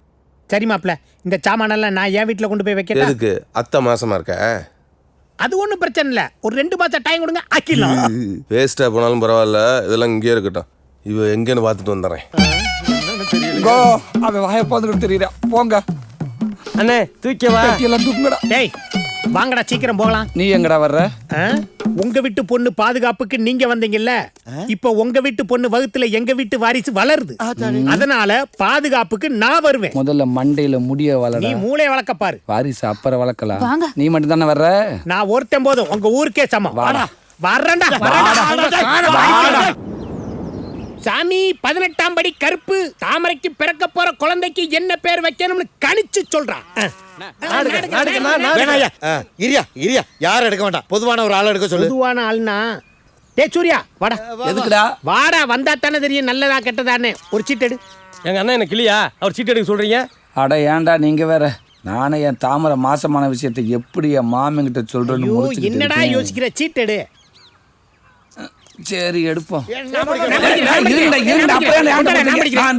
சரி மாப்ள, இந்த சாமானெல்லாம் நான் என் வீட்டுல கொண்டு போய் வைக்கிறேன். எதுக்கு? அத்தை மாசமா இருக்க? அது ஒண்ணும் பிரச்சனை இல்ல, ஒரு 2 மாசம் டைம் கொடுங்க, ஆக்கிடலாம். வேஸ்டா போனாலும் பரவாயில்ல, இதெல்லாம் இங்கே இருக்கட்டும். இவ எங்கன்னு பார்த்துட்டு வந்துடுறேன். அவன் வாய பார்த்துட்டு தெரியுறா. போங்க அண்ணே, தூக்கி வா. எல்லாம் தூக்குங்கடா. டேய் வாங்கடா, சீக்கிரம் போகலாம். நீ எங்கடா வர்ற? உங்க வீட்டு பொண்ணு பாதுகாப்புக்கு நீங்க வந்தீங்கல்ல, இப்ப உங்க வீட்டு பொண்ணு வகுத்துல எங்க வீட்டு வாரிசு வளருது. அதனால பாதுகாப்புக்கு நான் வருவேன். முதல்ல மண்டையில முடிய நீ வளர, மூளை வளர்க்க பாரு. வாரிசு அப்புறம் வளர்க்கலாம். வாங்க. நீ மட்டும் தானே வர்ற? நான் ஒருத்தன் போதும் உங்க ஊருக்கே சமம். வாடா. வர்றேன்டா. சாமி 18ஆம் படி கருப்பு தாமரைக்கு பிறக்க போற குழந்தைக்கு என்ன பேர் வைக்கணும்னு கணிச்சு சொல்றான். இரியா யாரும் எடுக்க வேண்டாம், பொதுவான ஒரு ஆள் எடுக்க சொல்லு. பொதுவான ஆள்னா டேய் சூர்யா வாடா. எதுக்குடா? வாடா, வந்தா தானே தெரியும் நல்லதா கெட்டதான்னு. ஒரு சீட் எடு. எங்க அண்ணன் என்ன கிளியா? அவர் சீட் எடுக்க சொல்றீங்க? அட ஏன்டா நீங்க வேற. நானே என் தாமரை மாசமான விஷயத்தை எப்படி என் மாமங்கிட்ட சொல்றேன்னு ஐயோ, முடிச்சுக்கிட்டு என்னடா இருக்கேன். யோசிக்கிற? சீட் எடு. சரி எடுப்போம்.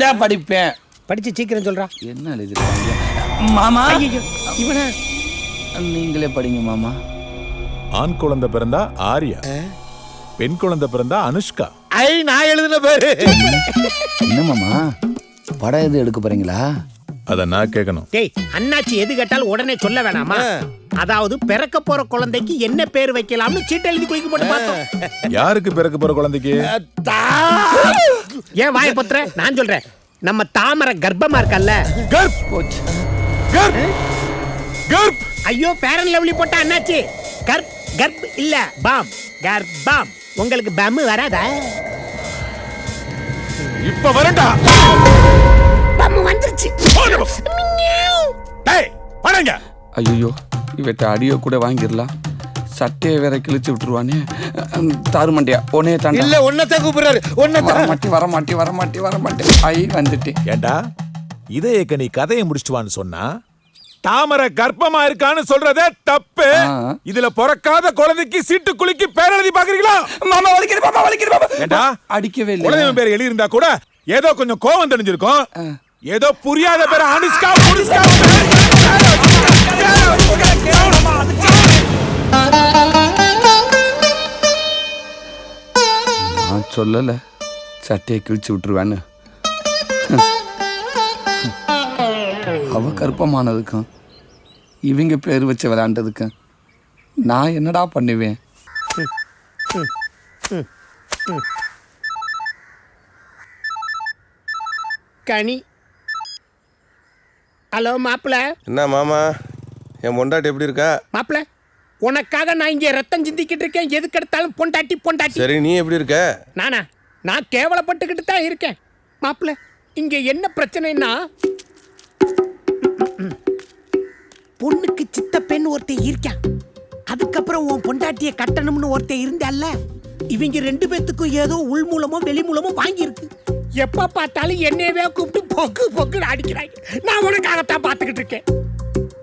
நான் படிப்பேன். படிச்சு சீக்கிரம் சொல்றா. என்ன எழுதிருக்காங்க மாமா? இவனா? நீங்களே படிங்க மாமா. ஆண் குழந்தை பிறந்தா ஆர்யா, பெண் குழந்தை பிறந்தா அனுஷ்கா. நான் எழுதின பேரு. என்ன மாமா, படம் எது எடுக்க போறீங்களா? அத நான் கேட்கணும். டேய் அண்ணாச்சி எது கேட்டாலும் உடனே சொல்ல வேணாமா? அதாவது பிறக்க போற குழந்தைக்கு என்ன பேர் வைக்கலாம்னு சீட் எழுதி குளிக்க போட்டு பார்த்தோம். யாருக்கு பிறக்க போற குழந்தைக்கு? ஏன் வாய பத்துற? நான் சொல்றேன். நம்ம தாமரை கர்ப்பமா இருக்கல்ல. கர்ப் போச்சு. கர்ப் கர்ப். ஐயோ பேரன் லவ்லி போட்டா அண்ணாச்சி. கர்ப் கர்ப் இல்ல பாம். கர்ப்பம். உங்களுக்கு பம் வராதா? இப்ப வரடா. பம் வந்துருச்சு. டேய் வணங்க. ஐயோ, இவட்ட அடியோ கூட வாங்கிடலாம். சட்டையை வேற கிழிச்சு விட்டுருவானே. தாருமண்டியா உன்னே தாண்ட. இல்ல ஒன்னதான் கூப்பிடுறாரு. வரமாட்டி. ஐ வந்துட்டேன். ஏண்டா இதேக்க நீ கதையை முடிச்சுவான்னு சொன்னா தாமரை கர்ப்பமா இருக்கான்னு சொல்றதே தப்பு. இதுல பிறக்காத குழந்தைக்கு சீட்டு குலுக்கி பேர் எழுதி பாக்குறீங்களா? மாமா வலிக்கிறேன். ஏண்டா அடிக்கவே இல்லை. குழந்தை பேர் எழுதி இருந்தா கூட ஏதோ கொஞ்சம் கோவம் தெரிஞ்சிருக்கும். ஏதோ புரியாத பேர் அனுஷ்கா. நான் சொல்லல சட்டையை கிழிச்சு விட்டுருவேன்னு. அவ கற்பமானதுக்கும் இவங்க பேர் வச்சு விளையாண்டதுக்கும் நான் என்னடா பண்ணுவேன்? கனி. ஹலோ மாப்பிள்ள. என்ன மாமா, என் பொண்டாட்டி எப்படி இருக்கா? மாப்பிள்ள, உனக்காக நான் இங்கே ரத்தம் சிந்திக்கிட்டு இருக்கேன். எதுக்கு எடுத்தாலும் பொண்டாட்டி. சரி, நீ எப்படி இருக்க? நானா? நான் கேவலப்பட்டுக்கிட்டு தான் இருக்கேன். மாப்பிள்ள, இங்க என்ன பிரச்சனைன்னா, பொண்ணுக்கு சித்த பெண் ஒருத்தன் இருக்கான். அதுக்கப்புறம் உன் பொண்டாட்டிய கட்டணும்னு ஒருத்தன் இருந்தால. இவங்க 2 பேத்துக்கும் ஏதோ உள் மூலமோ வெளி மூலமோ வாங்கியிருக்கு. எப்ப பார்த்தாலும் என்னையவே கூப்பிட்டு பொக்குன்னு அடிக்கிறாங்க. நான் உனக்காகத்தான் பார்த்துக்கிட்டு இருக்கேன்.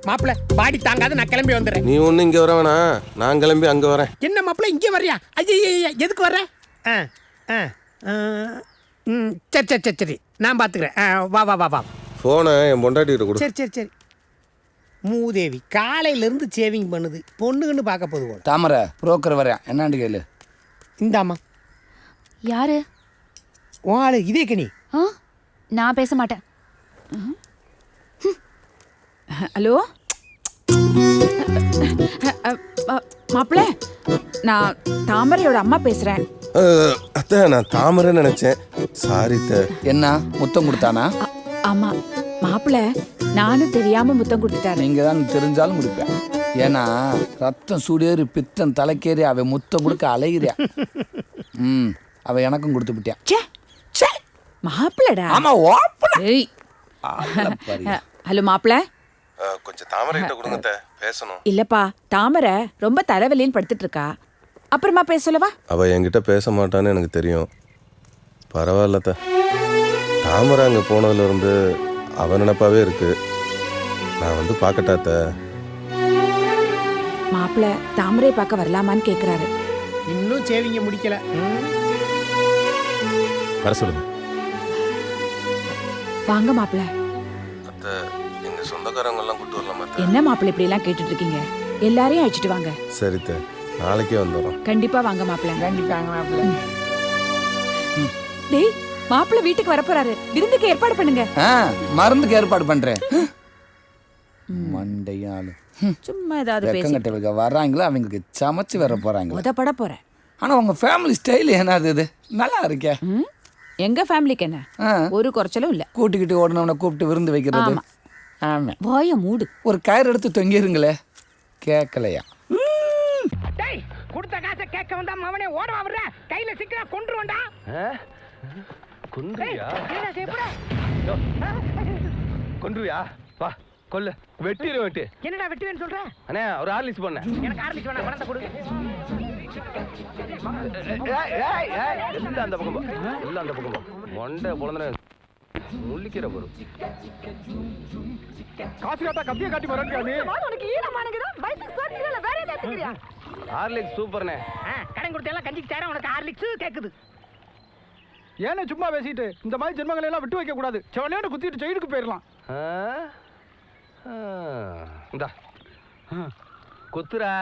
மாப்பிள்ள, பாடி தாங்காத, நான் கிளம்பி வந்துடுறேன். நீ ஒண்ணு இங்க வர வேணா, நான் கிளம்பி அங்க வரேன். என்ன மாப்பிள்ள இங்கே வர்றியா? ஐயா எதுக்கு வர்ற? சரி நான் பார்த்துக்கிறேன். வா. போனை என் பொண்டாட்டி கிட்ட கொடு. சரி. மூதேவி காலையில இருந்து சேவிங் பண்ணுது. பொண்ணுன்னு பார்க்க போது போல. தாமரை புரோக்கர் வரேன், என்னாண்டு கேளு. இந்தாம்மா. யாரு? உன் ஆளு இதே கனி. நான் பேச மாட்டேன். ஹலோ மாப்பிள்ள, நான் தாமரையோட அம்மா பேசுறேன். அத்தை, நான் தாமரைன்னு நினைச்சேன். சாரி அத்தை. என்ன முத்தம் கொடுத்தானா? ஆமா மாப்பிள்ள, நானும் தெரியாம முத்தம் கொடுத்துட்டாரு. நீங்க தான் தெரிஞ்சாலும் கொடுப்பேன். ஏன்னா ரத்தம் சூடேறி பித்தம் தலைக்கேறி அவ முத்தம் கொடுக்க அலையிறியா. அவ எனக்கும் கொடுத்து விட்டியா. மாப்பிள்ளடா. ஆமா ஏய். ஹலோ மாப்பிள்ள, கொஞ்சம் தாமரை கிட்ட கொடுங்க அத்தை, பேசணும். இல்லப்பா, தாமரை ரொம்ப தலைவலின்னு படுத்துட்டு இருக்கா. அப்புறமா பேச சொல்லவா? அவ என்கிட்ட பேச மாட்டான்னு எனக்கு தெரியும். பரவாயில்ல அத்தை. தாமரை அங்க போனதுல இருந்து அவ நினைப்பாவே இருக்கு. நான் வந்து பார்க்கட்டா அத்தை? மாப்பிள்ள தாமரை பார்க்க வரலாமான்னு கேக்குறாரு. இன்னும் சேவிங்க முடிக்கல. வர சொல்லுங்க. வாங்க மாப்பிள்ள. அத்தை, எங்க சொந்தக்காரங்க எல்லாம் கூட்டு வரலாமா அத்தை? என்ன மாப்பிள்ள இப்படி எல்லாம் கேட்டுட்டு இருக்கீங்க? எல்லாரையும் அழைச்சிட்டு வாங்க. சரி அத்தை, நாளைக்கே வந்துடுறோம். கண்டிப்பா வாங்க மாப்பிள்ள. கண்டிப்பா வாங்க மாப்பிள்ள. டேய், மாப்பிள்ள வீட்டுக்கு வர போறாரு. விருந்துக்கு ஏற்பாடு பண்ணுங்க. மருந்துக்கு ஏற்பாடு பண்றேன். மண்டையாளு சும்மா ஏதாவது பேசி வெக்கங்கட்டவங்க வர்றாங்களோ அவங்களுக்கு சமைச்சு வர போறாங்க உதப்பட போறேன். ஆனா உங்க ஃபேமிலி ஸ்டைல் என்னது இது நல்லா இருக்கே. எங்க ஃபேமிலிக்கு என்ன ஒரு குறைச்சலும் இல்ல. கூட்டிக்கிட்டு ஓடனவனை கூப்பிட்டு விருந்து வைக்கிறது. ஆமா வாய மூடு. ஒரு கயிறு எடுத்து தொங்கிருங்களே. கேட்கலையா? டேய் கொடுத்த காசை கேட்க வந்தா மவனே ஓட வர்ற கையில சிக்கனா கொன்றுவண்டா. கொன்றுவியா? என்ன செய்யற? கொன்றுவியா? வா கொல்ல வெட்டிரு வெட்டு. என்னடா வெட்டுவேன்னு சொல்ற? அண்ணே ஒரு ஹார்லிக்ஸ் போண்ணே. எனக்கு ஹார்லிக்ஸ் வேணாம், பணத்தை கொடு. எல்லாம் அந்த பக்கம் போ. எல்லாம் அந்த பக்கம் போ. மொண்டை பொளந்தன முள்ளிக்கிற பொரு. காசு காட்டா கத்திய காட்டி வரட்டியா நீ? உனக்கு ஈரமானங்கடா. பைத்துக்கு சோத்திரல வேற ஏதாவது கேக்குறியா? ஹார்லிக்ஸ் சூப்பர்ண்ணே. கடன் கொடுத்த எல்லாம் கஞ்சிக்கு தரேன், உனக்கு ஹார்லிக்ஸ் கேக்குது. ஏனே சும்மா பேசிட்டு இந்த மாதிரி ஜென்மங்களை எல்லாம் விட்டு வைக்க கூடாது. செவனேன்னு குத்திட்டு ஜெயிலுக்கு போயிடலாம். இந்தா குத்துரா.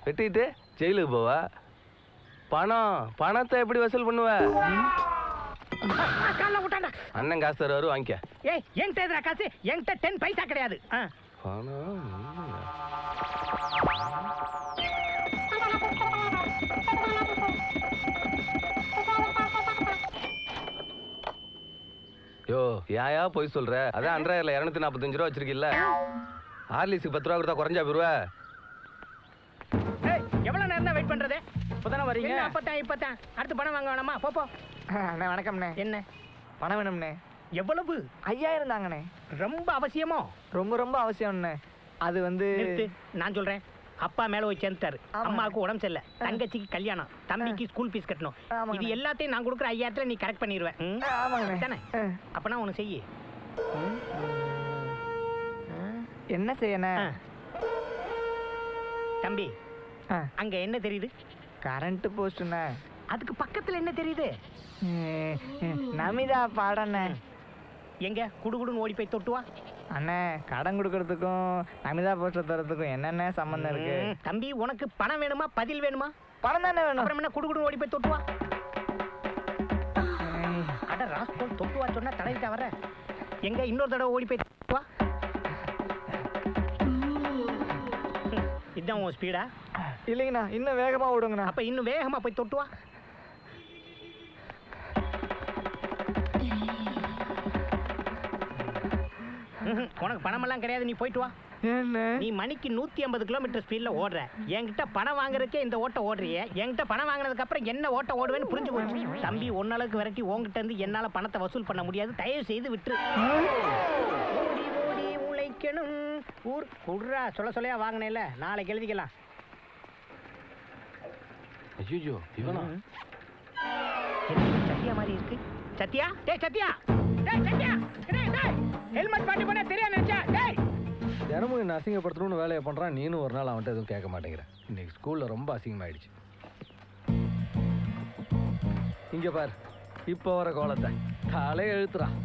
வெட்டிட்டு ஜெயிலுக்கு போவா. பணத்தை எப்படி வசூல் பண்ணுவ? அண்ணன் காசு தருவாரு வாங்கிக்க. ஏய் என்கிட்ட எதுரா காசு? என்கிட்ட 10 பைசா கிடையாது. பணம் யோ யாயா போய் சொல்ற? அதான் அன்றாயிரல 245 ரூபா வச்சிருக்கில்ல. ஹார்லிக்ஸுக்கு 10 ரூபா கொடுத்தா குறைஞ்சா போயிருவா. எவ்வளவு நேரம் தான் வெயிட் பண்றது? இப்பதானே வரீங்க? இப்பதான் அடுத்து பணம் வாங்க வேணாமா? போ. அண்ணே வணக்கம்ண்ணே. என்ன பணம் வேணும்ண்ணே. எவ்வளவு? 5000 தாங்கண்ணே. ரொம்ப அவசியமோ? ரொம்ப அவசியம்ண்ணே. அது நான் சொல்றேன். அப்பா மேல போய் சேர்ந்துட்டாரு. அம்மாவுக்கு உடம்பு சரியில்லை, தங்கச்சிக்கு கல்யாணம், தம்பிக்கு ஸ்கூல் ஃபீஸ் கட்டணும். இது எல்லாத்தையும் நான் கொடுக்குற 5000 நீ கரெக்ட் பண்ணிடுவேன் தானே? அப்பனா ஒண்ணு செய்ய. என்ன செய்யணும் தம்பி? அங்க என்ன தெரியுது? கரண்ட் போஸ்ட்ண்ணே. அதுக்கு பக்கத்துல என்ன தெரியுது? நமிதா பாடண்ணே. எங்க குடுகுடுன்னு ஓடி போய் தொட்டுவா. அண்ணே கடன் கொடுக்கறதுக்கும் நமிதா போஸ்டர் தரத்துக்கும் என்னென்ன சம்பந்தம் இருக்கு? தம்பி உனக்கு பணம் வேணுமா பதில் வேணுமா? பணம் தானே வேணும். அப்புறம் என்ன குடுகுடுன்னு ஓடி போய் தொட்டுவா? அட ராஸ்கோல், தொட்டுவா சொன்னா தடவிட்டா வர. எங்க இன்னொரு தடவை ஓடி போய் தொட்டுவா. இதுதான் உன் ஸ்பீடா? இல்லைங்கண்ணா இன்னும் வேகமா ஓடுங்கண்ணா. அப்ப இன்னும் வேகமா போய் தொட்டுவா. உனக்கு பணம் எல்லாம் கிடையாது, நீ போயிட்டு வா. நீ மணிக்கு 150 கிலோமீட்டர் ஸ்பீட்ல ஓடுற. என்கிட்ட பணம் வாங்குறதுக்கே இந்த ஓட்ட ஓடுறிய. என்கிட்ட பணம் வாங்கினதுக்கு அப்புறம் என்ன ஓட்ட ஓடுவேன்னு புரிஞ்சு போச்சு. தம்பி ஒன்னளவுக்கு விரட்டி உங்ககிட்ட இருந்து என்னால பணத்தை வசூல் பண்ண முடியாது, தயவு செய்து விட்டுரு. ஓடி ஓடி உழைக்கணும் ஊர் குடுறா. சொல்லையா வாங்கினேல, நாளைக்கு எழுதிக்கலாம். ஐயோ இவனா? சத்யா மாதிரி இருக்கு. சத்யா, டேய் சத்யா, டேய் சத்யா, டேய் ஹெல்மெட் மாட்டி போனா தெரியாது நினைச்சா. டேய் தினமும் என்ன அசிங்கப்படுத்தணும்னு வேலையை பண்றான். நீனும் ஒரு நாள் அவன்கிட்ட எதுவும் கேட்க மாட்டேங்கிற. இன்னைக்கு ஸ்கூல்ல ரொம்ப அசிங்கமாயிடுச்சு. இங்க பாரு, இப்போ வர கோலத்தை காலையை எழுத்துறான்.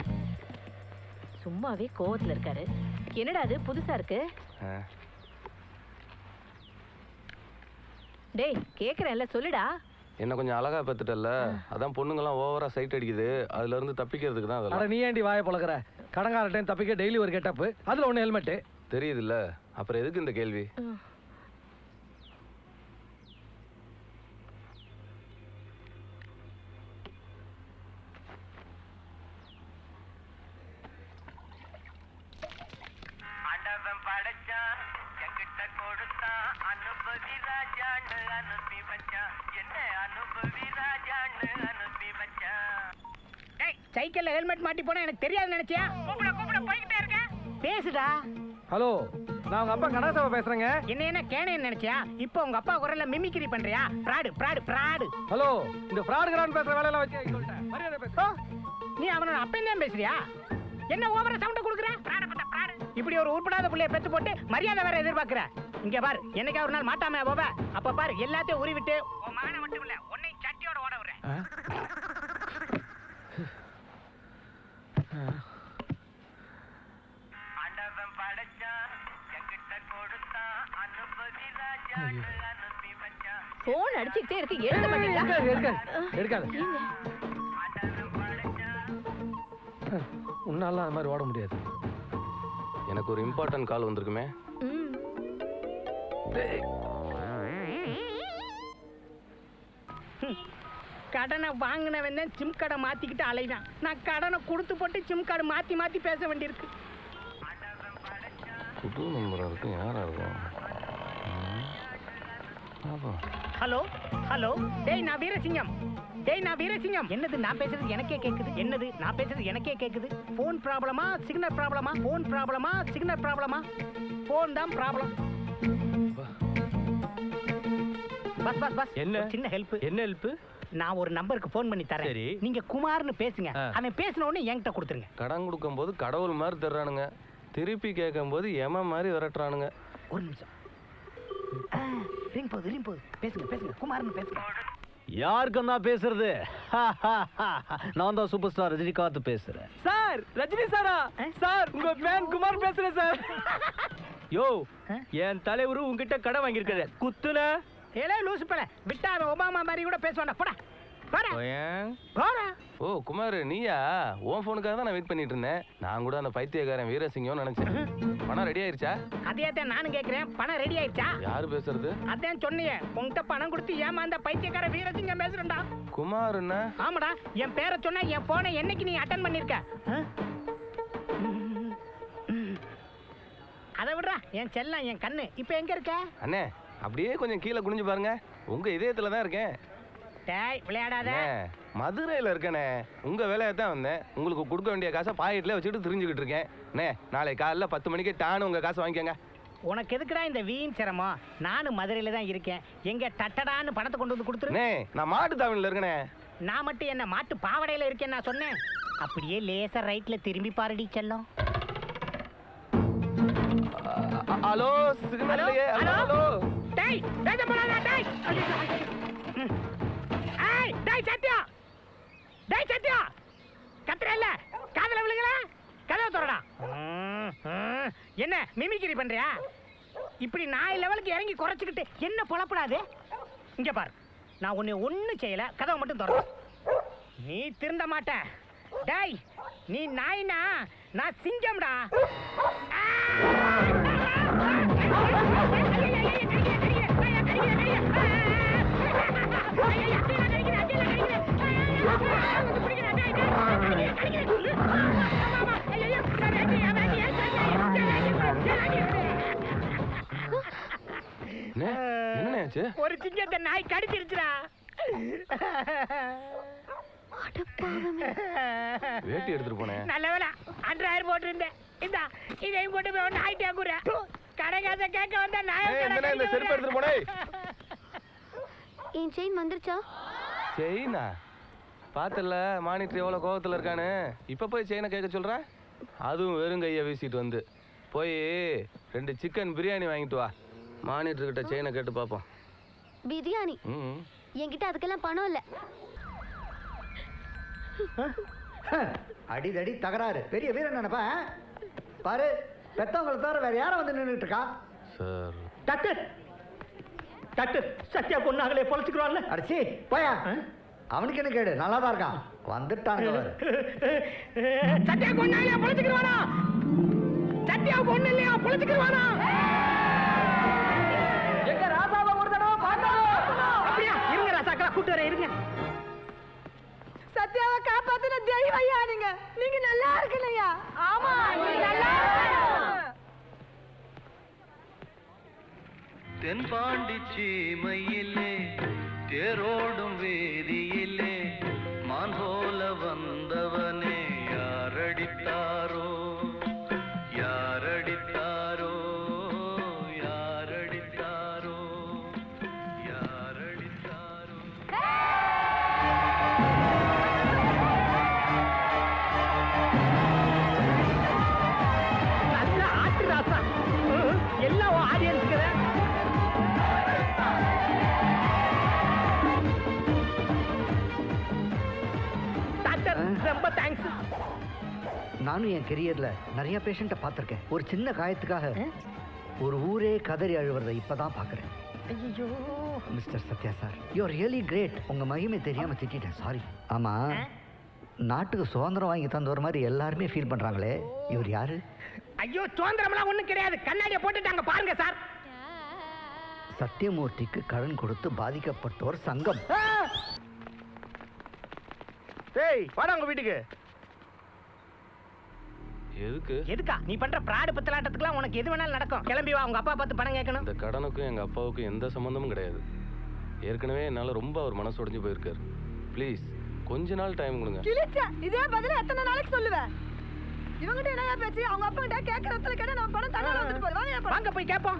சும்மாவே கோவத்துல இருக்காரு. என்னடா அது புதுசா இருக்கு? டேய் கேக்குறேன்ல, சொல்லுடா. என்ன கொஞ்சம் அழகா பெத்துட்டல்ல, அதான் பொண்ணுங்கெல்லாம் ஓவரா சைட் அடிக்குது. அதுல இருந்து தப்பிக்கிறதுக்கு தான் அதெல்லாம். நீ ஏண்டி வாயை பழக்கிற? கடங்கார டைம் தப்பிக்க டெய்லி ஒரு கெட்டப், அதுல ஒண்ணு ஹெல்மெட். தெரியுது இல்ல, அப்புறம் எதுக்கு இந்த கேள்வி? சைக்கிள்ல ஹெல்மெட் மாட்டி போனா எனக்கு தெரியாது நினைச்சியா? கூப்பிட போய்கிட்டே இருக்க. பேசுடா. ஹலோ, நான் உங்க அப்பா கணேசவ பேசுறேங்க. என்ன கேனேன்னு நினைச்சியா? இப்போ உங்க அப்பா குரல்ல மிமிக்ரி பண்றியா? பிராடு. ஹலோ, இந்த ஃப்ராட் கிராண்ட் பேசுற வேலை எல்லாம் வச்சு சொல்லிட்டேன். மரியாதை பேசு. நீ அவன அப்பன் தான் பேசுறியா? என்ன ஓவரா சவுண்ட் குடுக்குற? பிராடு. இப்படி ஒரு உருப்படாத புள்ளைய பெத்து போட்டு மரியாதை வேற எதிர்பார்க்கற. இங்க பாரு, என்னைக்கா ஒரு நாள் மாட்டாம போவ. அப்ப பாரு எல்லாத்தையும் உருவிட்டு உன் மகனை மட்டும் இல்ல உன்னை சட்டியோட ஓட விடுறேன். போன் அடிச்சுக்கிட்டே இருக்கு, எடுக்க மாட்டீங்களா? எடுக்காத. உன்னால அந்த மாதிரி ஓட முடியாது. எனக்கு ஒரு இம்பார்ட்டன்ட் கால் வந்திருக்குமே. கடனை வாங்கினவன் தான் சிம் கார்டை மாத்திக்கிட்டு அலைதான். நான் கடனை கொடுத்து போட்டு சிம் கார்டு மாத்தி மாத்தி பேச வேண்டியிருக்கு. புது நம்பரா இருக்கும், யாரா இருக்கும்? ஹலோ ஹலோ, டேய் நான் வீரசிங்கம். என்னது நான் பேசுறது எனக்கே கேக்குது? போன் ப்ராப்ளமா சிக்னல் ப்ராப்ளமா? போன் தான் ப்ராப்ளம். பஸ் என்ன சின்ன ஹெல்ப்? என்ன ஹெல்ப்? நான் ஒரு நம்பருக்கு போன் பண்ணி தரேன். நீங்க குமார்னு பேசுங்க. அவன் பேசின உடனே என்கிட்ட கொடுத்துருங்க. கடன் கொடுக்கும் போது கடவுள் மாதிரி தர்றானுங்க, திருப்பி கேட்கும் போது எம மாதிரி விரட்டுறானுங்க. ஒரு நிமிஷம். ரிங் போகுது. பேசுங்க. குமார்னு பேசுங்க. யாருக்கும் தான் பேசுறது? நான் தான் சூப்பர் ஸ்டார் ரஜினிகாந்த் பேசுறேன். சார், ரஜினி சாரா? சார், உங்க ஃபேன் குமார் பேசுறேன் சார். யோ, என் தலைவரு உங்ககிட்ட கடன் வாங்கியிருக்காரு. குத்துன ஏலே லூசு பல விட்டா அவன் ஒபாமா மாதிரி கூட பேசுவான்டா. போடா. ஓ குமார், நீயா? உன் போனுக்காக தான் நான் வெயிட் பண்ணிட்டு இருந்தேன். நான் கூட அந்த பைத்தியக்காரன் வீரசிங்கம் நினைச்சேன். பணம் ரெடி ஆயிருச்சா? அதே தான் நானும் கேக்குறேன். பணம் ரெடி ஆயிருச்சா? யாரு பேசுறது? அதான் சொன்னியே, உன்கிட்ட பணம் கொடுத்து ஏமாந்த பைத்தியக்கார வீரசிங்கம் பேசுறேன்டா. குமார் என்ன? ஆமாடா, என் பேரை சொன்னா என் போனை என்னைக்கு நீ அட்டன் பண்ணிருக்க? அதை விடுறா, என் செல்லம், என் கண்ணு. இப்ப எங்க இருக்க? அண்ணே, அப்படியே கொஞ்சம் கீழே குனிஞ்சு பாருங்க. உங்க இதயத்துல தான் இருக்கேன். டேய் விளையாடாத. மதுரையில இருக்கனே, உங்க வேலையை தான் வந்தேன். உங்களுக்கு கொடுக்க வேண்டிய காசை பாக்கெட்ல வச்சுட்டு தெரிஞ்சுக்கிட்டு இருக்கேன். அண்ணே, நாளை காலைல 10 மணிக்கு டானு உங்க காசை வாங்கிக்கங்க. உனக்கு எதுக்குடா இந்த வீண் சிரமம்? நானும் மதுரையில தான் இருக்கேன். எங்க டட்டடான்னு பணத்தை கொண்டு வந்து கொடுத்துரு. நான் மாட்டு தாவணில இருக்கனே. நான் மட்டும் என்ன மாட்டு பாவடையில இருக்கேன் நான் சொன்னேன். அப்படியே லேசா ரைட்ல திரும்பி பாருடி செல்லம். ஹலோ, சிக்னல் இல்லையே. ஹலோ டேய், பேச போறாடா டேய். டேய் சத்யா கத்துறல்ல, காதல விழுகல, கதவை திறடா. என்ன மிமிக்ரி பண்றியா? இப்படி நாய் லெவலுக்கு இறங்கி குறைச்சிக்கிட்டு என்ன பொழப்படாது? இங்க பாரு, நான் உன்னை ஒன்னும் செய்யல, கதவை மட்டும் திற. நீ திருந்த மாட்ட. டேய், நீ நாய்னா நான் சிங்கம்டா. ஒரு சிங்கத்தை நாய் கடிச்சிருச்சுடா. வேட்டி எடுத்துட்டு போனேன். நல்ல வேலை, 5000 போட்டிருந்தேன். இதையும் போட்டு போய் நாய்ட்டா கூற கடைக்காச கேட்க வந்தா நாய். இந்த செருப்பு எடுத்துட்டு போனே. என் செயின் வந்துருச்சா? செயினா? பாத்தல மானிட்டர் எவ்வளவு கோவத்துல இருக்கானு. இப்ப போய் செயினை கேட்க சொல்ற? அதுவும் வெறும் கையை வீசிட்டு வந்து. போய் 2 சிக்கன் பிரியாணி வாங்கிட்டு வா. மானிட்டர் கிட்ட செயினை கேட்டு பாப்போம். பிரியாணி? என்கிட்ட அதுக்கெல்லாம் பணம் இல்ல. அடிதடி தகராறு பெரிய வீரன் நினைப்பா. பாரு, பெத்தவங்களை தவிர வேற யாரும் வந்து நின்றுட்டு இருக்கா? சார், டாக்டர் சத்யா கொன்னாங்களே, பொழைச்சுக்கிறான்ல. அடிச்சி போயா, அவனுக்கு என்ன கேடு? நல்லா தான் இருக்கான். வந்துட்டானுங்க. சத்யா கொன்னாங்களே, பொழைச்சுக்கிறானா? சத்யா கொன்னு இல்லையா, பொழைச்சுக்கிறானா? எங்க ராசாவை ஒரு தடவை பார்க்கணும். அப்படியா? இருங்க ராசாக்களா, கூட்டு வர இருங்க. சத்யாவை காப்பாத்தின தெய்வம் ஐயா நீங்க. நீங்க நல்லா இருக்கலையா? ஆமா, நீங்க நல்லா இருக்கணும். தென்பாண்டி சீமையிலே தேரோடும் வேதியிலே மான் போல வந்தவனே யாரடித்தாரோ யாரடித்தாரோ யாரடித்தாரோ யாரடித்தாரோ. நல்ல ஆட்டு ராசா, எல்லாம் ஆடியன்ஸ்க்கு. ரொம்ப தேங்க்ஸ். நானும் என் கெரியர்ல நிறைய பேஷண்ட்டை பார்த்துருக்கேன். ஒரு சின்ன காயத்துக்காக ஒரு ஊரே கதறி அழுவுறதை இப்பதான் பார்க்குறேன். ஐயோ mister Sathya sir, you are really great. உங்க மகிமை தெரியாம திட்டிட்டேன், சாரி. ஆமா, நாட்டுக்கு சுதந்திரம் வாங்கி தந்தவர் மாதிரி எல்லாருமே ஃபீல் பண்றாங்களே, இவர் யாரு? ஐயோ சுதந்திரம்லாம் ஒண்ணும் கிடையாது, கண்ணாடியை போட்டுட்டாங்க பாருங்க சார். சத்தியமூர்த்திக்கு கடன் கொடுத்து பாதிக்கப்பட்டோர் சங்கம். டேய் வாடா உங்க வீட்டுக்கு. எதுக்கா நீ பண்ற பிராடு பத்தலாட்டத்துக்குலாம் உனக்கு எது வேணாலும் நடக்கும். கிளம்பி வா, உங்க அப்பா பார்த்து பணம் கேட்கணும். இந்த கடனுக்கும் எங்க அப்பாவுக்கும் எந்த சம்பந்தமும் கிடையாது. ஏற்கனவே என்னால ரொம்ப அவர் மனசு உடைஞ்சு போயிருக்காரு. ப்ளீஸ் கொஞ்ச நாள் டைம் கொடுங்க. கிழிச்சா இதே பதில எத்தனை நாளைக்கு சொல்லுவேன்? இவங்கிட்ட என்னையா பேச்சு? அவங்க அப்பா கிட்ட கேக்குறதுல கேட்ட நம்ம பணம் தண்ணி வந்துட்டு போய் வாங்க வாங்க போய் கேட்போம்.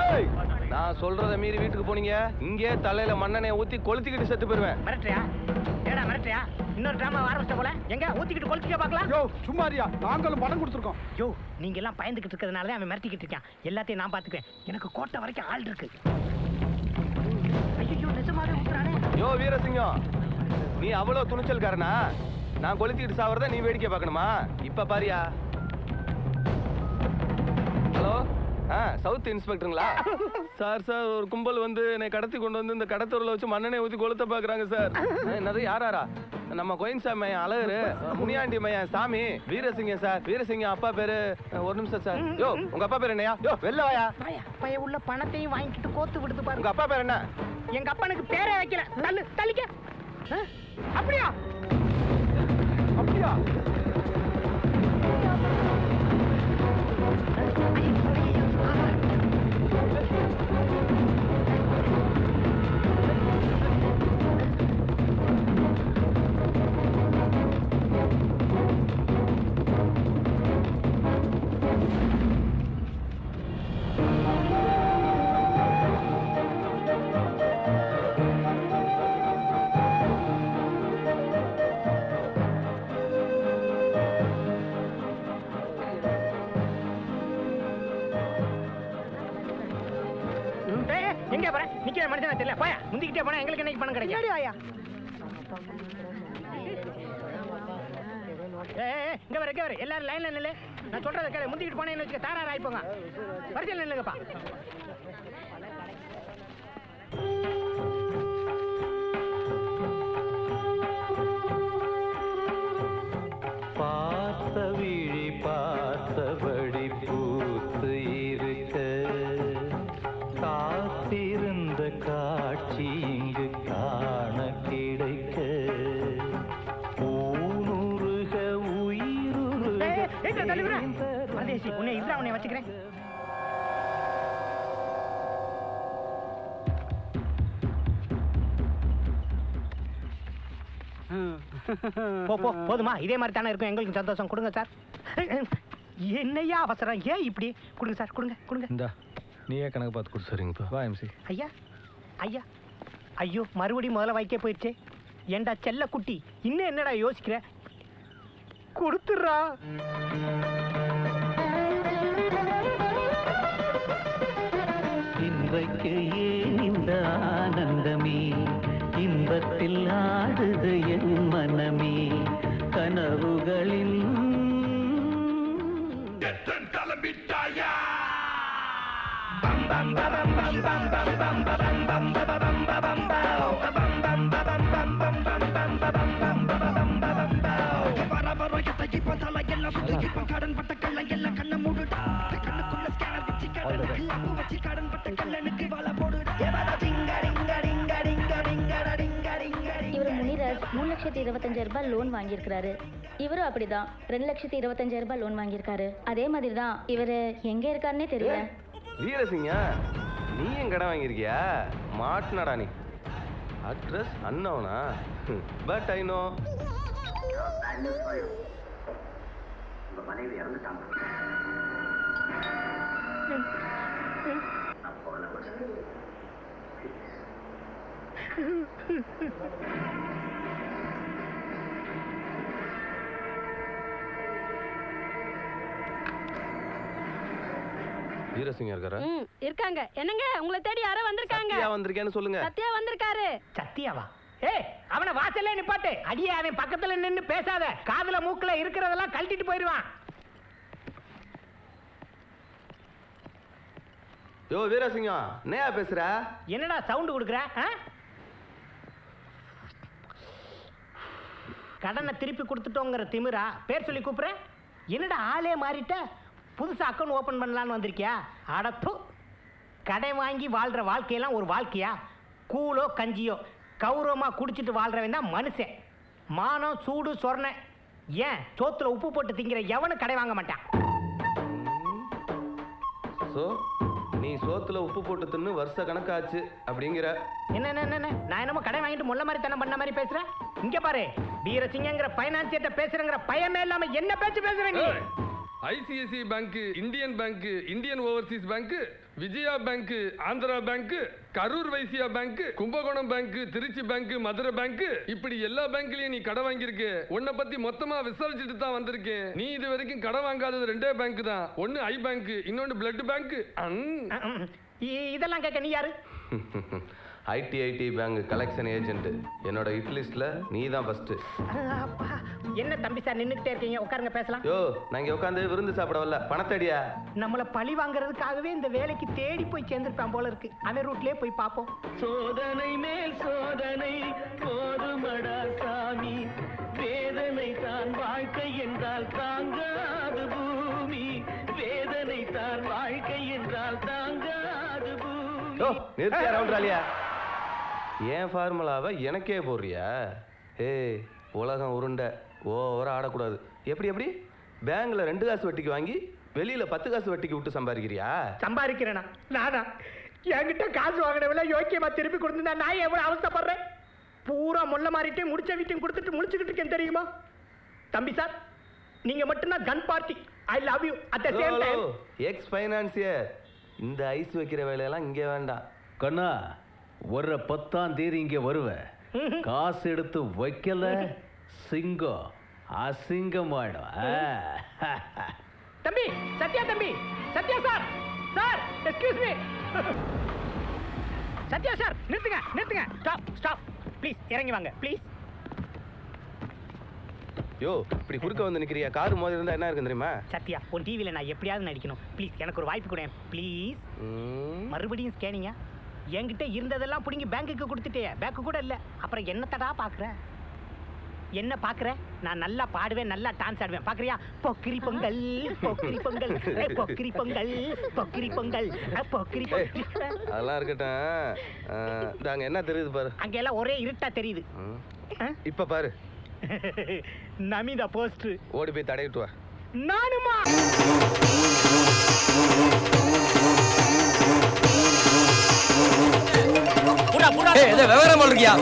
ஏய் நான் சொல்றத மீறி வீட்டுக்கு போனீங்க, இங்கே தலையில மண்ணெண்ணெய் ஊத்தி கொளுத்திக்கிட்டு செத்து போயிருவேன். மிரட்டுறியா? ஏடா மிரட்டுறியா? இன்னொரு டிராமா ஆரம்பிச்ச போல. எங்க ஊத்திக்கிட்டு கொளுத்திக்க பார்க்கலாம். யோ சும்மாரியா, நாங்களும் பணம் கொடுத்துருக்கோம். யோ நீங்க எல்லாம் பயந்துகிட்டு இருக்கிறதுனால அவன் மிரட்டிக்கிட்டு இருக்கான். எல்லாத்தையும் நான் பாத்துக்கிறேன். எனக்கு கோட்டை வரைக்கும் ஆள் இருக்கு. ஐயோ நிஜமாவே ஊத்துறானே. யோ வீரசிங்கம், நீ அவ்வளவு துணிச்சல்காரனா? நான் கொளுத்திக்கிட்டு சாவறத நீ வேடிக்கை பார்க்கணுமா? இப்ப பாரியா. ஹலோ சவுத் இன்ஸ்பெக்டருங்களா? சார் சார் ஒரு கும்பல் வந்து என்னை கடத்தி கொண்டு வந்து இந்த கடத்தூரில் வச்சு மண்ணெண்ணெய் ஊற்றி கொளுத்த பார்க்குறாங்க சார். என்னது யாராரா? நம்ம கோயின்சாமி மையன் அழகரு, முனியாண்டி மையன் சாமி, வீரசிங்கம் சார். வீரசிங்கம் அப்பா பேரு. ஒரு நிமிஷம் சார். யோ உங்க அப்பா பேர் என்னையா? யோ வெளில வாயா. பைய உள்ள பணத்தையும் வாங்கிட்டு கோத்து விடுத்து பாரு. உங்க அப்பா பேர் என்ன? எங்க அப்பனுக்கு பேரே வைக்கல. தள்ளு தள்ளிக்க. அப்படியா அப்படியா? எங்க போற? நிக்கிற மனுஷனா தெரியல. போயா முந்திக்கிட்டே போனா எங்களுக்கு என்னைக்கு பணம் கிடைக்கும்? இங்க வர எல்லாரும் லைன்ல நில்லு. நான் சொல்றத கேளு. முந்திக்கிட்டு போனேன்னு வச்சுக்க தாரார் ஆயிப்போங்க. வரிசையில் நில்லுங்கப்பா. பார்த்த விழி பார்த்தபடி பூத்து இருக்க, காத்திருந்த காட்சி இங்கு காண கிடைக்க, ஊனுருக உயிருருக. பரதேசி உன்னை இல்ல உன்னை வச்சுக்கிறேன். போதுமா? இதே மாதிரி தானே இருக்கும். எங்களுக்கு சந்தோஷம். கொடுங்க சார். என்னையா அவசரம்? ஏன் இப்படி? கொடுங்க சார், கொடுங்க கொடுங்க. இந்தா நீயே கணக்கு பார்த்து கொடு. சரிங்கப்பா வா எம்சி. ஐயா ஐயா ஐயோ மறுபடியும் முதல்ல வைக்க போயிடுச்சு. ஏண்டா செல்ல குட்டி, இன்னும் என்னடா யோசிக்கிற? கொடுத்துடுறா. இன்றைக்கு ஏன் இந்த ஆனந்தமே, இன்பத்தில் ஆடுது என் மனமே, கனவுகளின் கிளம்பிட்டாயா? இவர் முனிராஜ் 3,25,000 ரூபாய் லோன் வாங்கியிருக்காரு. இவரும் அப்படிதான் 2,25,000 ரூபாய் லோன் வாங்கியிருக்காரு. அதே மாதிரி தான் இவரு எங்க இருக்காருன்னே தெரியல. வீரசிங்க நீ என் கடன் வாங்கியிருக்கியா? மாட்டினடா நீ. அட்ரஸ் அன்னவனா? But I know. உங்க மனைவி இறந்துட்டாங்க. வீரசிங்க இருக்காரா? இருக்காங்க. என்னங்க உங்களை தேடி யாரோ வந்திருக்காங்க. சத்யா வந்திருக்கேன்னு சொல்லுங்க. சத்யா வந்திருக்காரு. சத்தியாவா? ஏய் அவனை வாசல்ல நிப்பாட்டு. அடியே அவன் பக்கத்துல நின்னு பேசாத. காதுல மூக்குல இருக்கிறதெல்லாம் கழட்டிட்டு போயிடுவான். யோ வீரசிங்கம் என்னையா பேசுற? என்னடா சவுண்ட் கொடுக்குற? கடனை திருப்பி கொடுத்துட்டோங்கிற திமிரா பேர் சொல்லி கூப்பிடுற? என்னடா ஆளே மாறிட்ட? புதுசா அக்கௌண்ட் ஓபன் பண்ணலான்னு வந்திருக்கியா? அடப்பு, கடை வாங்கி வாழ்ற வாழ்க்கையெல்லாம் ஒரு வாழ்க்கையா? கூழோ கஞ்சியோ கௌரவமா குடிச்சிட்டு வாழ்றவன் தான் மனுஷன். மானம் சூடு சொரணை ஏன் சோத்துல உப்பு போட்டு திங்கிற எவனும் கடை வாங்க மாட்டான். ஸோ நீ சோத்துல உப்பு போட்டு தின்னு வருஷ கணக்காச்சு அப்படிங்கிற. என்ன நான் என்னமோ கடை வாங்கிட்டு முள்ள மாதிரி தனம் பண்ண மாதிரி பேசுறேன்? இங்க பாரு, வீரசிங்கங்கிற பைனான்சியர்ட்ட பேசுறேங்கிற பயமே இல்லாம என்ன பேச்சு பேசுற நீ? ICICI bank, Indian bank, Indian overseas bank, Vijaya bank, Andhra bank, Karur Vysya bank, Kumbakonam bank, Trichy bank, Madurai bank, இப்படி எல்லா பேங்க்லயும் நீ கடை வாங்கியிருக்க. உன்னை பத்தி மொத்தமா விசாரிச்சுட்டு தான் வந்திருக்கேன். நீ இது வரைக்கும் கடை வாங்காதது 2 பேங்க் தான். ஒன்னு ஐ பேங்க், இன்னொன்னு பிளட் பேங்க். இதெல்லாம் கேட்க நீ யாரு? ID bank collection agent. என்னோட ஹிட் லிஸ்ட்ல நீ தான் ஃபர்ஸ்ட். என்ன தம்பி சார் நின்னுட்டே இருக்கீங்க? உட்காருங்க பேசலாம். யோ, நான் இங்க உட்கார்ந்து விருந்து சாப்பிட வரல, பணத்தடியா. நம்மள பழி வாங்குறதுக்காகவே இந்த வேலைக்கு தேடி போய் சேர்ந்திருப்பான் போல இருக்கு. அவன் ரூட்லயே போய் பாப்போம். சோதனை மேல் சோதனை போதுமடா சாமி, வேதனை தான் வாழ்க்கை என்றால் தாங்காது பூமி, வேதனை தான் வாழ்க்கை என்றால் தாங்காது பூமி. யோ, நிறுத்தியா ரவுண்ட்ராலியா? ஏன் ஃபார்முலாவை எனக்கே போடுறியா? ஏய், உலகம் உருண்டை, ஓவரா ஆடக்கூடாது. எப்படி பேங்க்ல 2 காசு வட்டிக்கு வாங்கி வெளியில 10 காசு வட்டிக்கு விட்டு சம்பாதிக்கிறியா? சம்பாதிக்கிறேனா நானா? என்கிட்ட காசு வாங்கினவில்ல யோக்கியமா திருப்பி கொடுத்துருந்தா நான் எவ்வளவு அவஸ்தைப்படுறேன். பூரா முள்ள மாறிட்டே முடிச்ச வீட்டையும் கொடுத்துட்டு முடிச்சுக்கிட்டு இருக்கேன் தெரியுமா? தம்பி சார், நீங்க மட்டும்தான் gun party. I love you at the same time. Ex financier, இந்த ஐஸ் வைக்கிற வேலையெல்லாம் இங்கே வேண்டாம். கண்ணா, ஒரு 10ஆம் தேதி இங்கே வருவேன். காசு எடுத்து வைக்கல சிங்கம் அசிங்கமாயிடும். தம்பி சத்யா, தம்பி Sathya sir, sir excuse me. Sathya sir, நிறுத்துங்க. ஸ்டாப் ப்ளீஸ், இறங்கி வாங்க ப்ளீஸ். யோ, இப்படி குறுக்க வந்து நிக்கிறியா? கார் மோதி இருந்தா என்ன இருக்கு தெரியுமா? சத்யா, உன் டிவில நான் எப்படியாவது நடிக்கணும் ப்ளீஸ், எனக்கு ஒரு வாய்ப்பு கொடு ப்ளீஸ். மறுபடியும் ஸ்கேனிங்கா? என்கிட்ட இருந்ததெல்லாம் புடிங்கி பேங்க்குக்கு கொடுத்துட்டே, பேங்க்கு கூட இல்ல. அப்புறம் என்னத்தடா பாக்குற? என்ன பாக்குற? நான் நல்லா பாடுவேன், நல்லா டான்ஸ் ஆடுவேன். பாக்குறியா? பொக்கிரி பொங்கல், பொக்கிரி பொங்கல், பொக்கிரி பொங்கல், பொக்கிரி பொங்கல், பொக்கிரி பொங்கல். அதெல்லாம் இருக்கட்டும். அங்க என்ன தெரியுது பாரு. அங்க எல்லாம் ஒரே இருட்டா தெரியுது. இப்ப பாரு. நமிதா போஸ்ட். ஓடி போய் தடையிட்டு வா. நானுமா? விவரம் இருக்கியா?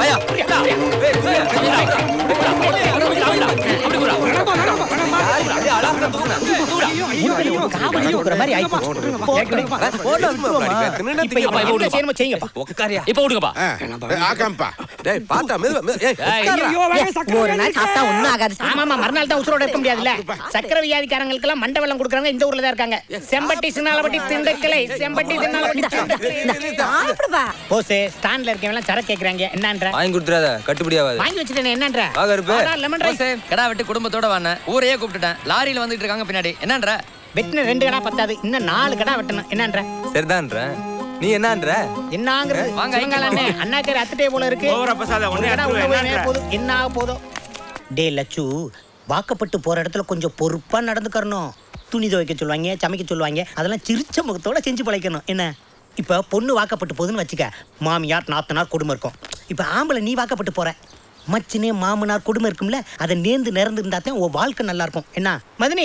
சக்கரை வியாதிக்காரங்களுக்கு எல்லாம் மண்டை வெள்ளம் கொடுக்கறாங்க. இந்த ஊர்ல தான் இருக்காங்க. செம்பட்டி சின்னாலப்பட்டி திண்டுக்கலை, செம்பட்டி சின்னாலப்பட்டி திண்டுக்கலை. போசே ஸ்டாண்ட்ல இருக்கவங்க சரக்கு கேக்குறாங்க. என்னன்ற? வாங்கி கொடுத்துறாத, கட்டுப்படி ஆகாது. வாங்கி வச்சிட்டேன். என்னன்ற? லெமன் ரைஸ் கடா வெட்டி குடும்பத்தோட வானே. ஊரையே கூப்பிட்டுட்டேன். லாரியில வந்துட்டு இருக்காங்க பின்னாடி. என்னன்ற? வெட்டின 2 கடா பத்தாது, இன்னும் 4 கடா வெட்டணும். என்னன்ற? சரிதான்ற. நீ என்னன்ற? என்னங்கறது? வாங்க ஐங்களானே. அண்ணாச்சாரி அத்துட்டே போல இருக்கு. என்ன ஆக போதோ? டே லச்சு, வாக்கப்பட்டு போற இடத்துல கொஞ்சம் பொறுப்பா நடந்துக்கறணும். துணி துவைக்க சொல்லுவாங்க, சமைக்க சொல்லுவாங்க, அதெல்லாம் சிரிச்ச முகத்தோட செஞ்சு பழக்கணும். என்ன? இப்ப பொண்ணு வாக்கப்பட்டு போகுதுன்னு வச்சுக்க, மாமியார் நாத்தனார் கொடுமை இருக்கும். இப்ப ஆம்பளை நீ வாக்கப்பட்டு போற, மச்சினே மாமனார் கொடுமை இருக்கும்ல, அதை நேர்ந்து நிறந்து தான் உன் வாழ்க்கை நல்லா இருக்கும். என்ன மதினி,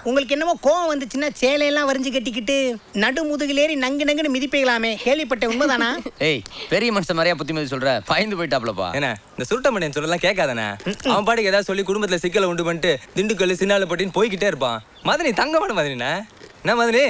உங்களுக்கு என்னமோ கோவம் வந்துச்சுன்னா சேலையெல்லாம் வரைஞ்சு கட்டிக்கிட்டு நடு முதுகிலேறி நங்குன்னு மிதிப்பீங்களாமே, கேள்விப்பட்ட உண்மைதானா? ஏய், பெரிய மனுஷன் மாதிரியா புத்திமதி சொல்ற? பயந்து போயிட்டாப்லப்பா. என்ன இந்த சுருட்டமணியன் சொல்லலாம் கேட்காதானே? அவன் பாட்டுக்கு ஏதாவது சொல்லி குடும்பத்துல சிக்கலை உண்டு பண்ணிட்டு திண்டுக்கல் சின்னாலப்பட்டின்னு போய்கிட்டே இருப்பான். மதினி தங்கமான மதினினா என்ன மதினி?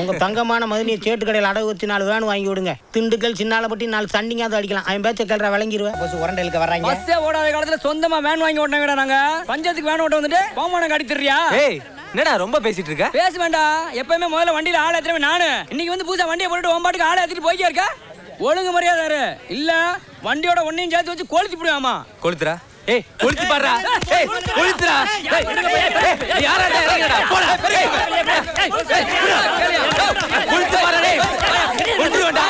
உங்க தங்கமான மதினியை சேட்டு கடையில் அடகு வச்சு 4 வேன் வாங்கி விடுங்க. திண்டுக்கல் சின்னாலப்பட்டி 4 சண்டிங்காவது அடிக்கலாம். அவன் பேச்ச கேள்ற விளங்கிடுவேன். பஸ் உரண்டலுக்கு வர்றாங்க. பஸ்ஸே ஓடாத காலத்துல சொந்தமா வேன் வாங்கி ஓட்டாங்கடா. நாங்க பஞ்சத்துக்கு வேன் ஓட்ட வந்துட்டு போமானம் காட்டி தர்றியா? ஏய், என்னடா ரொம்ப பேசிட்டு இருக்க? பேச வேண்டாம். எப்பவுமே முதல்ல வண்டியில ஆள் ஏத்துறவே நானு. இன்னைக்கு வந்து புதுசா வண்டியை போட்டுட்டு ஓம்பாட்டுக்கு ஆள் ஏத்திட்டு போய்க்கே இருக்க. ஒழுங்கு மரியாதை இல்ல வண்டியோட ஒன்னையும் சேர்த்து வச்சு கொளுத்தி போடுவாமா. கொளுத்துறா? ஏய், கொளுத்தி பாறா. ஏய், கொளுத்துறா. ஏய், யாரடா இறங்கடா? போடா. கொளுத்து பாறா டேய். கொளுத்துறடா.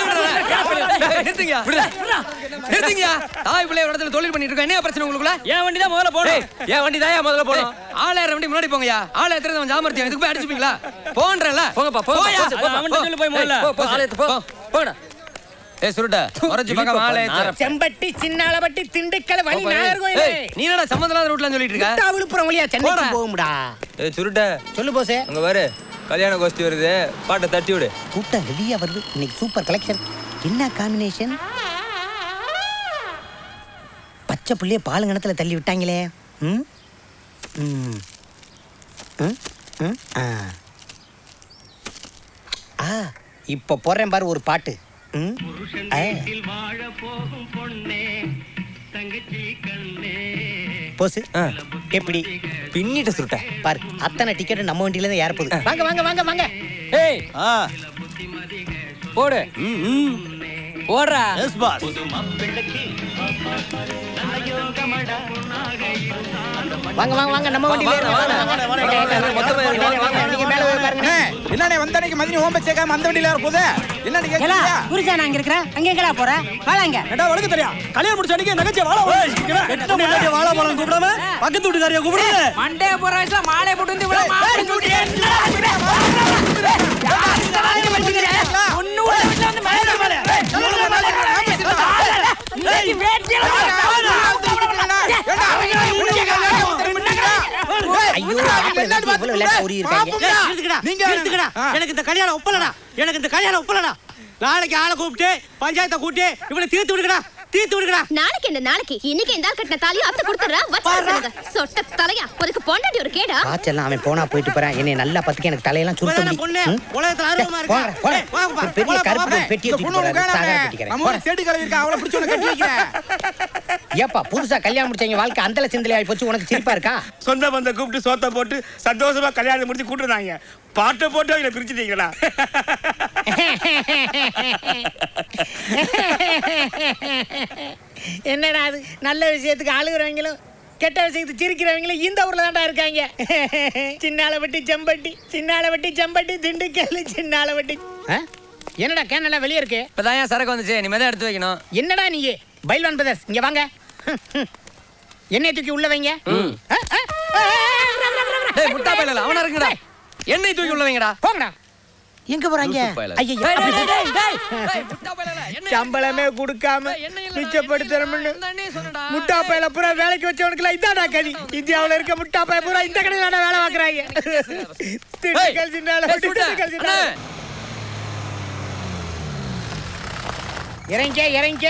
நிறுத்துங்க. நிறுத்துங்க நிறுத்துங்க. தாய் பிள்ளை இடத்துல தொழில் பண்ணிட்டு இருக்கோம். என்ன பிரச்சனை உங்களுக்குள்ள? என் வண்டி தான் முதல்ல போடும். என் வண்டி தான் முதல்ல போடும். ஆளாயிரம் வண்டி முன்னாடி போங்கயா. ஆளை எத்தனை ஜாமர்த்தியம் இதுக்கு போய் அடிச்சுப்பீங்களா? போன்றல போங்கப்பா போயா. அவன்கிட்ட சொல்லி போய் முதல்ல போடா. ஏய் சுருட்ட மறச்சு பக்கம் ஆளே செம்பட்டி சின்னாலப்பட்டி திண்டுக்கல் வழி நாகர்கோயில். நீ என்னடா சம்பந்தலாத ரூட்ல சொல்லிட்டு இருக்க? விழுப்புரம் வழியா சென்னைக்கு போகும்டா. ஏய் சுருட்ட சொல்லு போசே. அங்க பாரு கல்யாண கோஷ்டி வருது, பாட்டை தட்டி விடு. கூட்டம் ஹெவியா வருது இன்னைக்கு. Super collection. என்ன காம்பினேஷன்? பச்சை புள்ளைய பாலுங்கணத்துல தள்ளி விட்டாங்களே. ம் ம் ம் ஆ இப்போ போறேன் பாரு ஒரு பாட்டு. போசு எப்படி பின்னிட்ட சுருட்ட பாரு. அத்தனை டிக்கெட் நம்ம வண்டியில தான் ஏறப்போகுது. வாங்க வாங்க வாங்க வாங்க. ஏய் போடு. ஓடுறா. Yes boss. வாங்க வாங்க வாங்க நம்ம வண்டியில என்னண்ணே வந்தனைக்கு மதினி ஹோம் சேர்க்காம அந்த வண்டியில ஏற போதே. என்னன்னு கேக்குறீங்க? புரிஞ்சா நான் இங்க இருக்கறேன். அங்க எங்கடா போற? வாங்க. ஏடா உனக்கு தெரியும். கல்யாணம் முடிச்ச அன்னைக்கு நகைச்ச வாள எட்ட வாள பழம் கூப்பிடாம பக்கத்து வீட்டுக்காரியா கூப்பிடுங்க. மண்டே போற வயசுல மாலை போட்டு வந்து இவ்வளவு மாலை கூட்டி என்ன ஒண்ணு வீட்ல வந்து மாலை மாலை நீ வேட்டில எனக்கு இந்த கல்யாணம் ஒப்பலடா. எனக்கு இந்த கல்யாணம் ஒப்பலடா. நாளைக்கு ஆளை கூப்பிட்டு பஞ்சாயத்தை கூட்டி இவனை தீர்த்து விடுங்கடா. தீர்த்து விடுங்கடா. நாளைக்கு என்ன நாளைக்கு இன்னைக்கு இந்த ஆள் கட்டின தாலியை அத்தை கொடுத்துறா. வச்சுடுங்க. சொட்ட தலையா உனக்கு பொண்டாட்டி ஒரு கேடா. காச்செல்லாம் அவன் போனா போயிட்டு போறான். என்னை நல்லா பத்திக்க எனக்கு தலையெல்லாம் சுருட்ட முடியும். உலகத்துல ஆர்வமா இருக்கு. பெரிய கருப்பு பெட்டி நம்ம செடி கலவி இருக்கா அவளை பிடிச்சு உனக்கு கட்டி வைக்கிறேன். ஏப்பா புதுசா கல்யாணம் முடிச்சவங்க வாழ்க்கை அந்தல சிந்தலை ஆகி போச்சு. உனக்கு சிரிப்பா இருக்கா? சொந்த பந்த கூப்பிட்டு சோத்த போட்டு சந்தோஷமா கல்யாணம் முடிச்சு கூட்டுறாங்க. பாட்டை போட்டு அவங்களை பிரிச்சுட்டீங்களா? என்னடா அது? நல்ல விஷயத்துக்கு அழுகுறவங்களும் கெட்ட விஷயத்துக்கு சிரிக்கிறவங்களும் இந்த ஊர்ல தான்டா இருக்காங்க. சின்னாலப்பட்டி செம்பட்டி, சின்னாலப்பட்டி செம்பட்டி திண்டுக்கல், சின்னாலப்பட்டி. என்னடா கேனெல்லாம் வெளியே இருக்கு? இப்பதான் ஏன் சரக்கு வந்துச்சு, நீ தான் எடுத்து வைக்கணும். என்னடா நீ பைல்வான் பிரதர்ஸ் இங்க வாங்க. எண்ணெய் தூக்கி உள்ள வைங்க. டேய் முட்டா பையல அவனா இருக்குடா. எண்ணெய் தூக்கி உள்ள வைங்கடா. போங்கடா. எங்க போறாங்க? சம்பளமே கொடுக்காம மிச்சப்படுத்தணும்னு முட்டா பையல பூரா வேலைக்கு வச்சவனுக்குலாம் இதாடா கதி. இந்தியாவுல இருக்க முட்டா பைய பூரா இந்த கடையில வேலை பார்க்கறாங்க. திண்டுக்கல் சின்னால இறங்க.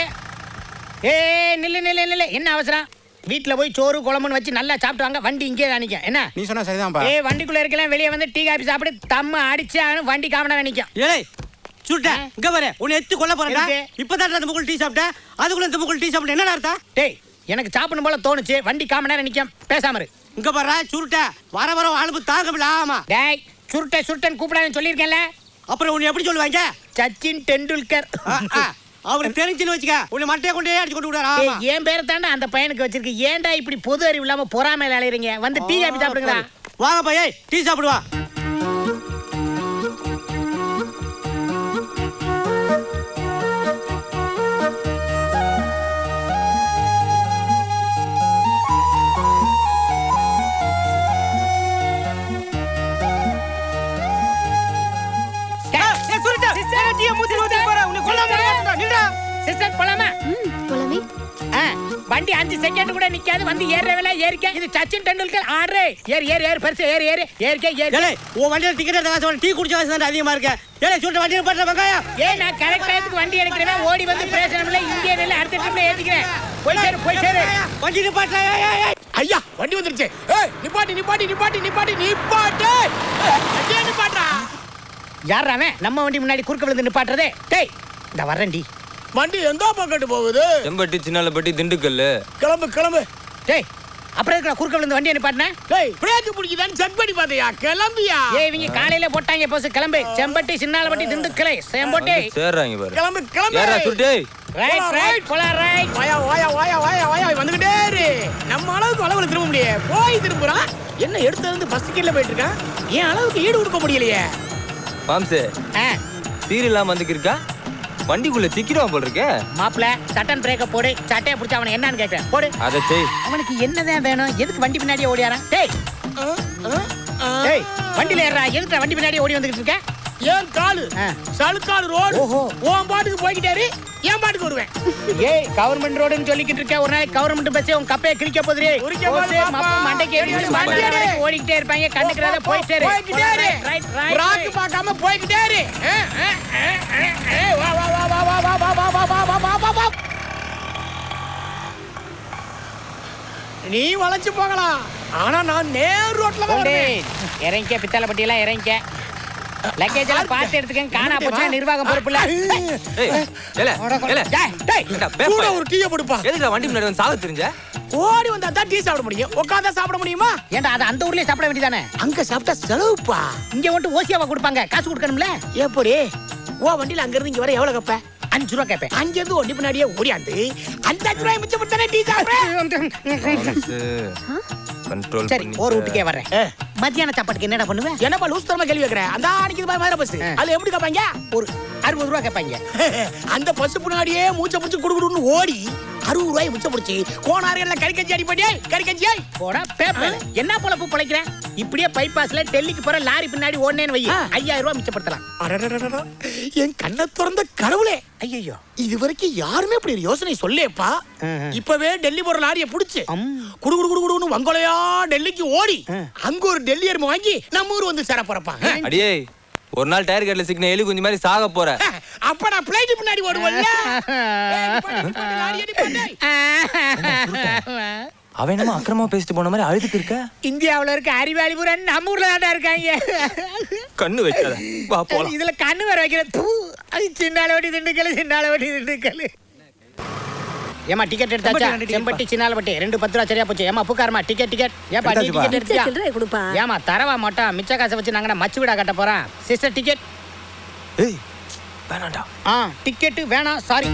ஏ நில்லு நில்லு நில்லு. என்ன அவசரம்? வீட்டுல போய் சோறு குழம்புன்னு வச்சு நல்லா சாப்பிட்டு வாங்க. வண்டி இங்கே தான் நிக்கும். என்ன நீ சொன்னா சரிதான்ப்பா. ஏ வண்டிக்குள்ள இருக்கலாம். வெளியே வந்து டீ காபி சாப்பிட்டு தம்ம அடிச்சானு வண்டி காமனா நிக்கும். ஏய் சுட்ட இங்க பாரு. உன்னை எத்து கொல்ல போறடா. இப்பதான் அந்த முக்குள் டீ சாப்பிட்ட. அதுக்குள்ள இந்த முக்குள் டீ சாப்பிட்ட என்னடா அர்த்தம்? டேய் எனக்கு சாப்பிடணும் போல தோணுச்சு. வண்டி காமனா நிக்கும். பேசாம இரு. இங்க பாரு சுருட்ட வர வர ஆளுப்பு தாங்க முடியல. ஆமா டேய் சுருட்டன் கூப்பிடாதேன்னு சொல்லியிருக்கேன்ல. அப்புறம் உன்னை எப்படி சொல்லுவாங்க? சச்சின் டெண்டுல்கர். அவனுக்கு தெரிஞ்சுன்னு வச்சுக்க. உன்னை மட்டையை கொண்டே அடிச்சு கொண்டு விடுறா. என் பேரை தாண்டா அந்த பையனுக்கு வச்சிருக்கு. ஏன்டா இப்படி பொது அறிவு இல்லாம பொறாமையில அலையறீங்க? வந்து டீ காபி சாப்பிடுங்களா. வாங்க பையே டீ சாப்பிடுவா. வண்டி 5 செகண்ட் கூட நிக்காது. வந்து ஏறவேல ஏறிக்க. இது சச்சின் டெண்டுல்கர் ஆடுறே. ஏறு பெருசு ஏறு. ஏலே உன் வண்டியில டிக்கெட் எடுத்த காசு டீ குடிச்ச காசு தான் அதிகமா இருக்கு. ஏலே சொல்ற வண்டியில பண்ற வெங்காயம். நான் கரெக்ட் டைத்துக்கு வண்டி எடுக்கிறேன். ஓடி வந்து பேசணும்ல. இங்கே நில்ல. அடுத்த ட்ரிப்ல ஏத்திக்கிறேன். போய் சேரு. வண்டி நிப்பாட்ட. ஐயா வண்டி வந்துருச்சு. ஏய் நிப்பாட்டு. நிப்பாட்றா. யாரா அவன்? நம்ம வண்டி முன்னாடி குறுக்க விழுந்து நிப்பாட்றதே. டேய் இந்த வரேன்டி. வண்டி எந்த பக்கத்து போகுது? செம்பட்டி சின்னாலப்பட்டி திண்டுக்கல். கிளம்பு. டேய் அப்புறம் இருக்கா குறுக்க விழுந்து வண்டி நிப்பாட்னே? டேய் பிரேக் பிடிக்குதான்னு செக் பண்ணி பாத்தியா? கிளம்பியா? ஏய் இவங்க காலையில போட்டாங்க போஸ். கிளம்பு. செம்பட்டி சின்னாலப்பட்டி திண்டுக்கல் செம்பட்டி. சேறாங்க பாரு. கிளம்பு. யாரா சுட்டே? ரைட் போலாம் ரைட். வாயா வந்துட்டே இரு. நம்ம அளவுக்கு அளவுல திரும்ப முடியே. போய் திரும்புறான். என்ன எடுத்து வந்து ஃபர்ஸ்ட் கீழ போயிட்டு இருக்கான். ஏன் அளவுக்கு ஈடு கொடுக்க முடியலையே. பாம்சே சீரியல்லாம் வந்துக்கு இருக்கா? வண்டிக்குள்ள சிக்கிடுவான் போல இருக்கே. மாப்பிள சட்டன் பிரேக்க போடு, சட்டையை பிடிச்ச அவனை என்னன்னு கேட்கிறேன் போடு. அதை செய். அவனுக்கு என்னதான் வேணும்? எதுக்கு வண்டி பின்னாடியே ஓடியாரான்? டேய் டேய் வண்டியில ஏறா, எதுக்கு வண்டி பின்னாடியே ஓடி வந்துகிட்டு இருக்க? ஏன் காலு சலுக்காடு ரோடு உன் பாட்டுக்கு போய்கிட்டாரு, என் பாட்டுக்கு வருவேன். ஏய் கவர்மெண்ட் ரோடுன்னு சொல்லிக்கிட்டு இருக்க, ஒரு நாளைக்கு கவர்மெண்ட் பஸ்ஸே உன் கப்பையை கிழிக்க போகுது. மண்டைக்கு ஓடிக்கிட்டே இருப்பாங்க, கண்டுக்கிறத போயிட்டே ராக்கு பார்க்காம போய்கிட்டே இரு. வா வா வா வா வா வா வா வா வா வா வா வா வா. நீ வளைச்சு போகலாம், ஆனா நான் நேர் ரோட்ல தான் வருவேன். இறங்கிக்க, பித்தளை பட்டியெல்லாம் இறங்கிக்க. லக்கேஜ் எல்லாம் பார்த்து எடுத்துக்கங்க, காணா போச்சா நிர்வாகம் பொறுப்புல. கூட ஒரு டீயை போடுப்பா. எதுக்கு வண்டி முன்னாடி வந்து சாக தெரிஞ்ச? ஓடி வந்தா தான் டீ சாப்பிட முடியும், உட்கார்ந்தா சாப்பிட முடியுமா? ஏன்டா அது அந்த ஊர்லயே சாப்பிட வேண்டியதானே? அங்க சாப்பிட்டா செலவுப்பா. இங்க மட்டும் ஓசியாவா கொடுப்பாங்க, காசு கொடுக்கணும்ல. எப்படி ஓ வண்டியில அங்க இருந்து இங்க வர எவ்வளவு கப்ப? 5 ரூபா கேப்பேன். அங்க இருந்து ஒண்டி பின்னாடியே ஓடியாந்து அந்த 5 ரூபாய் மிச்சம் பண்ணி டீ சாப்பிடுறேன். கண்ட்ரோல் சரி ஒரு வீட்டுக்கே வர்றேன். மத்தியான சாப்பாட்டுக்கு என்னடா பண்ணுவேன்? என்னப்பா லூஸ் தரமா கேள்வி கேக்குறேன். அந்த அன்னைக்கு பாய் மதுரை பஸ், அதுல எப்படி கேட்பாங்க? ஒரு 60 ரூபா கேட்பாங்க. அந்த பஸ் பின்னாடியே மூச்சை பிடிச்சு குடுக்குடுன்னு ஓடி 60 ரூபாய் மிச்சம் பிடிச்சி கோனாரில கறிக்கஞ்சி அடிப்படியே கறிக்கஞ்சி போடா பேப்பர். என்ன பொழப்பு பொழைக்கிறேன்? இப்படியே பைபாஸ்ல டெல்லிக்கு போற லாரி பின்னாடி ஓடுனேன்னு வை, 5000 ரூபாய் மிச்சப்படுத்தலாம். என் கண்ணை திறந்த கடவுளே, ஐயோ இது வரைக்கும் யாருமே இப்படி ஒரு யோசனை சொல்லேப்பா. இப்பவே டெல்லி போற லாரிய புடிச்சு குடு குடு குடு குடுன்னு வங்கோலையா டெல்லிக்கு ஓடி அங்க ஒரு டெல்லி எருமை வாங்கி நம்ம ஊர் வந்து சேர போறப்பா. அடியே ஒரு நாள் டயர் கட்ல சிக்ன எலி குஞ்சு மாதிரி சாக போற. அப்ப நான் பிளைட் பின்னாடி ஓடுவல்ல. அவன் என்னமா அக்கிரமா பேசிட்டு போன மாதிரி அழுதுட்டு இருக்க? இந்தியாவுல இருக்க அறிவாளி பூரா நம்ம ஊர்ல தான் இருக்காங்க. கண்ணு வைக்காத, வா போலாம். இதுல கண்ணு வேற வைக்கிற. சின்னால ஓடி திண்டுக்கல், சின்னால ஓடி திண்டுக்கல். ஏமா டிக்கெட் எடுத்தாச்சா? செம்பட்டி சின்னாலப்பட்டி 2 10 ரூபா சரியா போச்சு. ஏமா புக்காரமா டிக்கெட் டிக்கெட். ஏப்பா நீ டிக்கெட் எடுத்தியா? ஏமா தரவா மாட்டோம், மிச்ச காசை வச்சு நாங்க மச்சு வீடா கட்ட போறோம். Sister ticket. ஏய் வேணாம்டா. டிக்கெட் வேணாம், சாரி.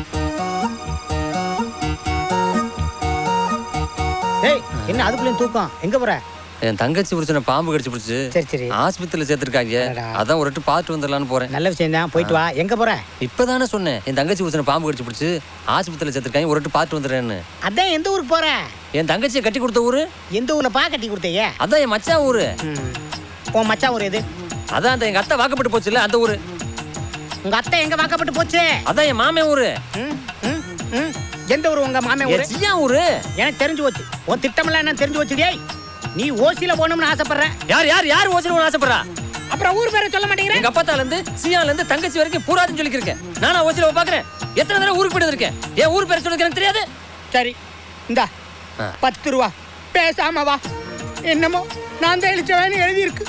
ஏய் என்ன அதுக்குள்ளேயும் தூக்கம்? எங்க போற? என் தங்கச்சி புடிச்ச பாம்பு கடிச்சு பிடிச்சு சரி சரி ஆஸ்பத்திரியில சேர்த்திருக்காங்க. அதான் ஒரு பார்த்து வந்துடலான்னு போறேன். நல்ல விஷயம் தான், போயிட்டு வா. எங்க போற? இப்பதானே சொன்னேன் என் தங்கச்சி புடிச்ச பாம்பு கடிச்சு பிடிச்சு ஆஸ்பத்திரியில சேர்த்திருக்காங்க, ஒரு பார்த்து வந்துடுறேன்னு. அதான் எந்த ஊருக்கு போற? என் தங்கச்சியை கட்டி கொடுத்த ஊரு. எந்த ஊர்ல பா கட்டி கொடுத்தீங்க? அதான் என் மச்சான் ஊரு. உன் மச்சான் ஊர் எது? அதான் அந்த எங்க அத்தை வாக்கப்பட்டு போச்சு இல்ல, அந்த ஊரு. உங்க அத்தை எங்க வாக்கப்பட்டு போச்சு? அதான் என் மாமே ஊரு. எந்த ஊரு உங்க மாமே ஊரு? சியா ஊரு. எனக்கு தெரிஞ்சு போச்சு, உன் திட்டமெல்லாம் என்ன தெரிஞ்சு போச்சு. டேய் நீ ஓசில போகணும்னு ஆசைப்படுற. யார் யார் யார் ஓசில போகணும்னு ஆசைப்படுறா? அப்புறம் ஊர் பேரை சொல்ல மாட்டேங்கிற. எங்க அப்பத்தால இருந்து சியால இருந்து தங்கச்சி வரைக்கும் பூராதுன்னு சொல்லிருக்கேன். நானா ஓசில பாக்குறேன். எத்தனை தடவை ஊருக்கு போயிட்டு இருக்கேன். ஏன் ஊர் பேரை சொல்லுங்க எனக்கு தெரியாது. சரி இந்தா 10 ரூபா, பேசாம வா. என்னமோ நான் தான் எழுச்சவனு எழுதி இருக்கு.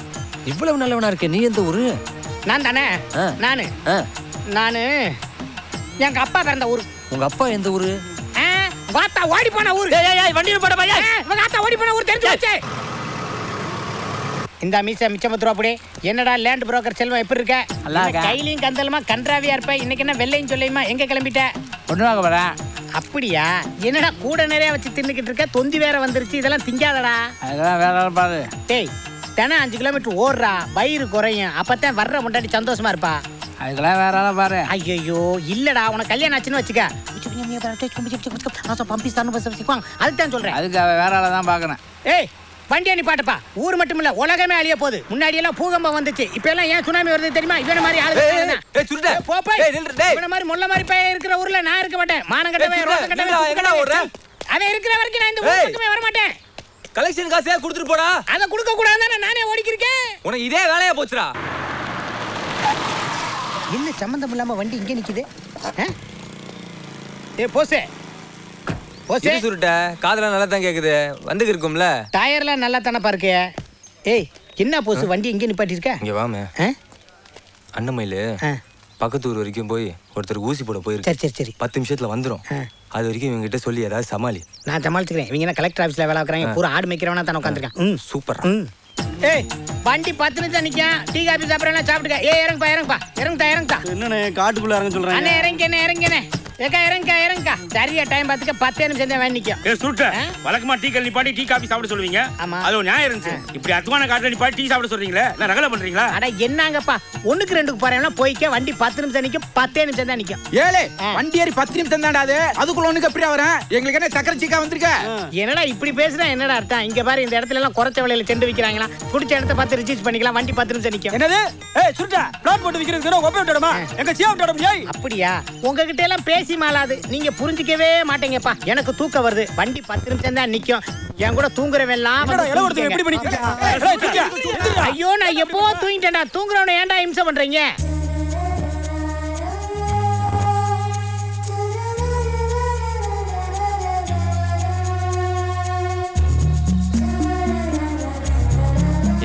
இவ்வளவு நல்லவனா இருக்க நீ எந்த ஊரு? நான் தானே. நானு எங்க அப்பா பிறந்த ஊரு. உங்க அப்பா எந்த ஊரு? வாத்தா ஓடி போன ஊரு. வண்டியில போட பையா. வாத்தா ஓடி போன ஊரு தெரிஞ்சு வச்சே. இந்த மீச மிச்சம் 10 ரூபா போடு. என்னடா லேண்ட் புரோக்கர் செல்வம் எப்படி இருக்க? கையிலையும் கந்தலமா கன்றாவியா இருப்ப. இன்னைக்கு என்ன வெள்ளையும் சொல்லையுமா? எங்க கிளம்பிட்ட? ஒண்ணு வாங்க வரேன். அப்படியா? என்னடா கூட நிறைய வச்சு தின்னுக்கிட்டு இருக்க? தொந்தி வேற வந்துருச்சு, இதெல்லாம் திங்காதடா. அதெல்லாம் வேற பாரு. டேய் தினம் 5 கிலோமீட்டர் ஓடுறா, வயிறு குறையும். அப்பதான் வர்ற முன்னாடி சந்தோஷமா இருப்பா. அதுக்கெல்லாம் வேற பாரு. ஐயோ இல்லடா, உனக்கு கல்யாணம் ஆச்சுன்னு வச்சுக்க. அதுதான் சொல்றேன். அதுக்கு வேற தான் பாக்குறேன். ஏய் வண்டியை நிப்பாட்டுப்பா. ஊர் மட்டும் இல்ல உலகமே அழிய போகுது. முன்னாடி எல்லாம் பூகம்பம் வந்துச்சு, இப்ப எல்லாம் ஏன் சுனாமி வருது தெரியுமா? இவன மாதிரி ஆளு இவன மாதிரி முள்ள மாதிரி பையன் இருக்கிற ஊர்ல நான் இருக்க மாட்டேன். மானங்கட்டவன் ரோட்ட கட்டவன் அவன் இருக்கிற வரைக்கும் நான் இந்த ஊருக்குமே வர மாட்டேன். கலெக்ஷன் காசே கொடுத்துட்டு போடா. அத கொடுக்க கூடாதுன்னு நானே ஓடிக்கிருக்கேன். உனக்கு இதே வேலையா போச்சுடா. என்ன சம்பந்தம் இல்லாம வண்டி இங்க நிக்குது? ஏய் போசே போசே சுருட்ட காதுல நல்லா தான் கேக்குது. வந்துக்கு இருக்கும்ல. டயர்லாம் நல்லா தானப்பா இருக்கு. ஏய் என்ன போசு வண்டி இங்க நிப்பாட்டி இருக்க? இங்க வாமே. அண்ணமயில பக்கத்து ஊர் வரைக்கும் போய் ஒருத்தர் ஊசி போட போயிருக்கு. சரி சரி சரி 10 நிமிஷத்துல வந்துரும். அது வரைக்கும் இவங்க கிட்ட சொல்லி ஏதாவது சமாளி. நான் சமாளிச்சுக்கிறேன். இவங்க என்ன கலெக்டர் ஆபீஸ்ல வேலை பார்க்கறாங்க, பூரா ஆடு மேய்க்கிறவனா தான் உட்கார்ந்திருக்கான். சூப்பர். ஏய் வண்டி 10 நிமிஷம் நிக்கும். டீ காபி சாப்பிடுறேன்னா சாப்பிட்டுக்க. ஏய் இறங்குப்பா இறங்குப்பா. இறங்குதா இறங்குதா. என்னண்ணே காட்டுக்குள்ள இறங்க சொல்றாங்க. அண்ணே இறங்கினே இறங்கினே. ஏக்கா இறங்கா சரியா டைம் பார்த்துக்க 10 நிமிஷம் தான் வேண்டிக்கும். ஏ சுருட்ட வழக்கமா டீ கல் நிப்பாட்டி டீ காபி சாப்பிட சொல்லுவீங்க. அது ஒரு நியாயம் இருந்துச்சு. இப்படி அத்துவான காட்டுல நிப்பாட்டி டீ சாப்பிட சொல்றீங்களே, நான் ரகல பண்றீங்களா? அட என்னங்கப்பா 1க்கு 2க்கு போறேன்னா போய்க்க வண்டி 10 நிமிஷம் நிக்கும் 10 நிமிஷம் தான் நிக்கும். ஏலே வண்டி ஏறி 10 நிமிஷம் தான்டா அது. அதுக்குள்ள ஒண்ணுக்கு எப்படி வரேன்? எங்களுக்கு என்ன சக்கரை சீக்கா வந்திருக்க? என்னடா இப்படி பேசுனா என்னடா அர்த்தம்? இங்க பாரு இந்த இடத்துல எல்லாம் குறைச்ச விலையில செண்டு விக்கிறாங்களா? குடிச்ச இடத்த பார்த்து ரிஜிஸ்டர் பண்ணிக்கலாம். வண்டி 10 நிமிஷம் நிக்கும். என்னது? ஏய் சுருட்ட பிளாட் போட்டு விக்கிறதுக்கு ஒப்பே விட்டடமா? எங்க சீவ் விட்டடம் ஏய். அப்படியா? உங்ககிட்ட எல்லாம் பேசி மாளாது. நீங்க புரிஞ்சிக்கவே மாட்டீங்கப்பா. எனக்கு தூக்கம் வருது. வண்டி 10 நிமிஷம் தான் நிக்கும். என் கூட தூங்குறவெல்லாம் எப்படி பண்ணிக்க? ஐயோ நான் எப்போ தூங்கிட்டேன்டா. தூங்குறவன ஏன்டா இம்சை பண்றீங்க?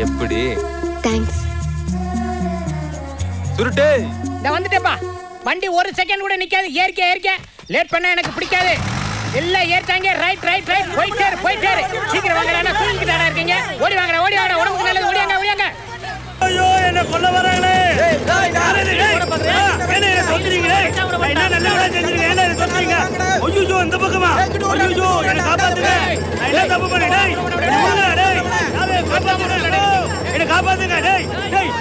எப்படி? தேங்க்ஸ். சுருட்டு நான் வந்துட்டேப்பா. வண்டி 1 செகண்ட் கூட நிக்காது. ஏறிக்க லேட் பண்ண எனக்கு பிடிக்காது. எல்லாம் ஏறிட்டாங்க. ரைட் போயிட்டே சீக்கிரம் வாங்கடா. தூங்கிட்டாடா இருக்கீங்க. ஓடி வாங்கடா உடம்புக்கு நல்லது. ஓடியாங்க. ஐயோ என்ன கொல்ல வராங்களே. என்ன சொல்றீங்களே? என்ன நல்ல வேலை செஞ்சீங்க. என்ன சொல்றீங்க? ஐயோ இந்த பக்கமா. ஐயோ என்ன காப்பாத்துங்க. நான் என்ன தப்பு பண்ணேன்? என்ன காப்பாத்துங்க. டேய்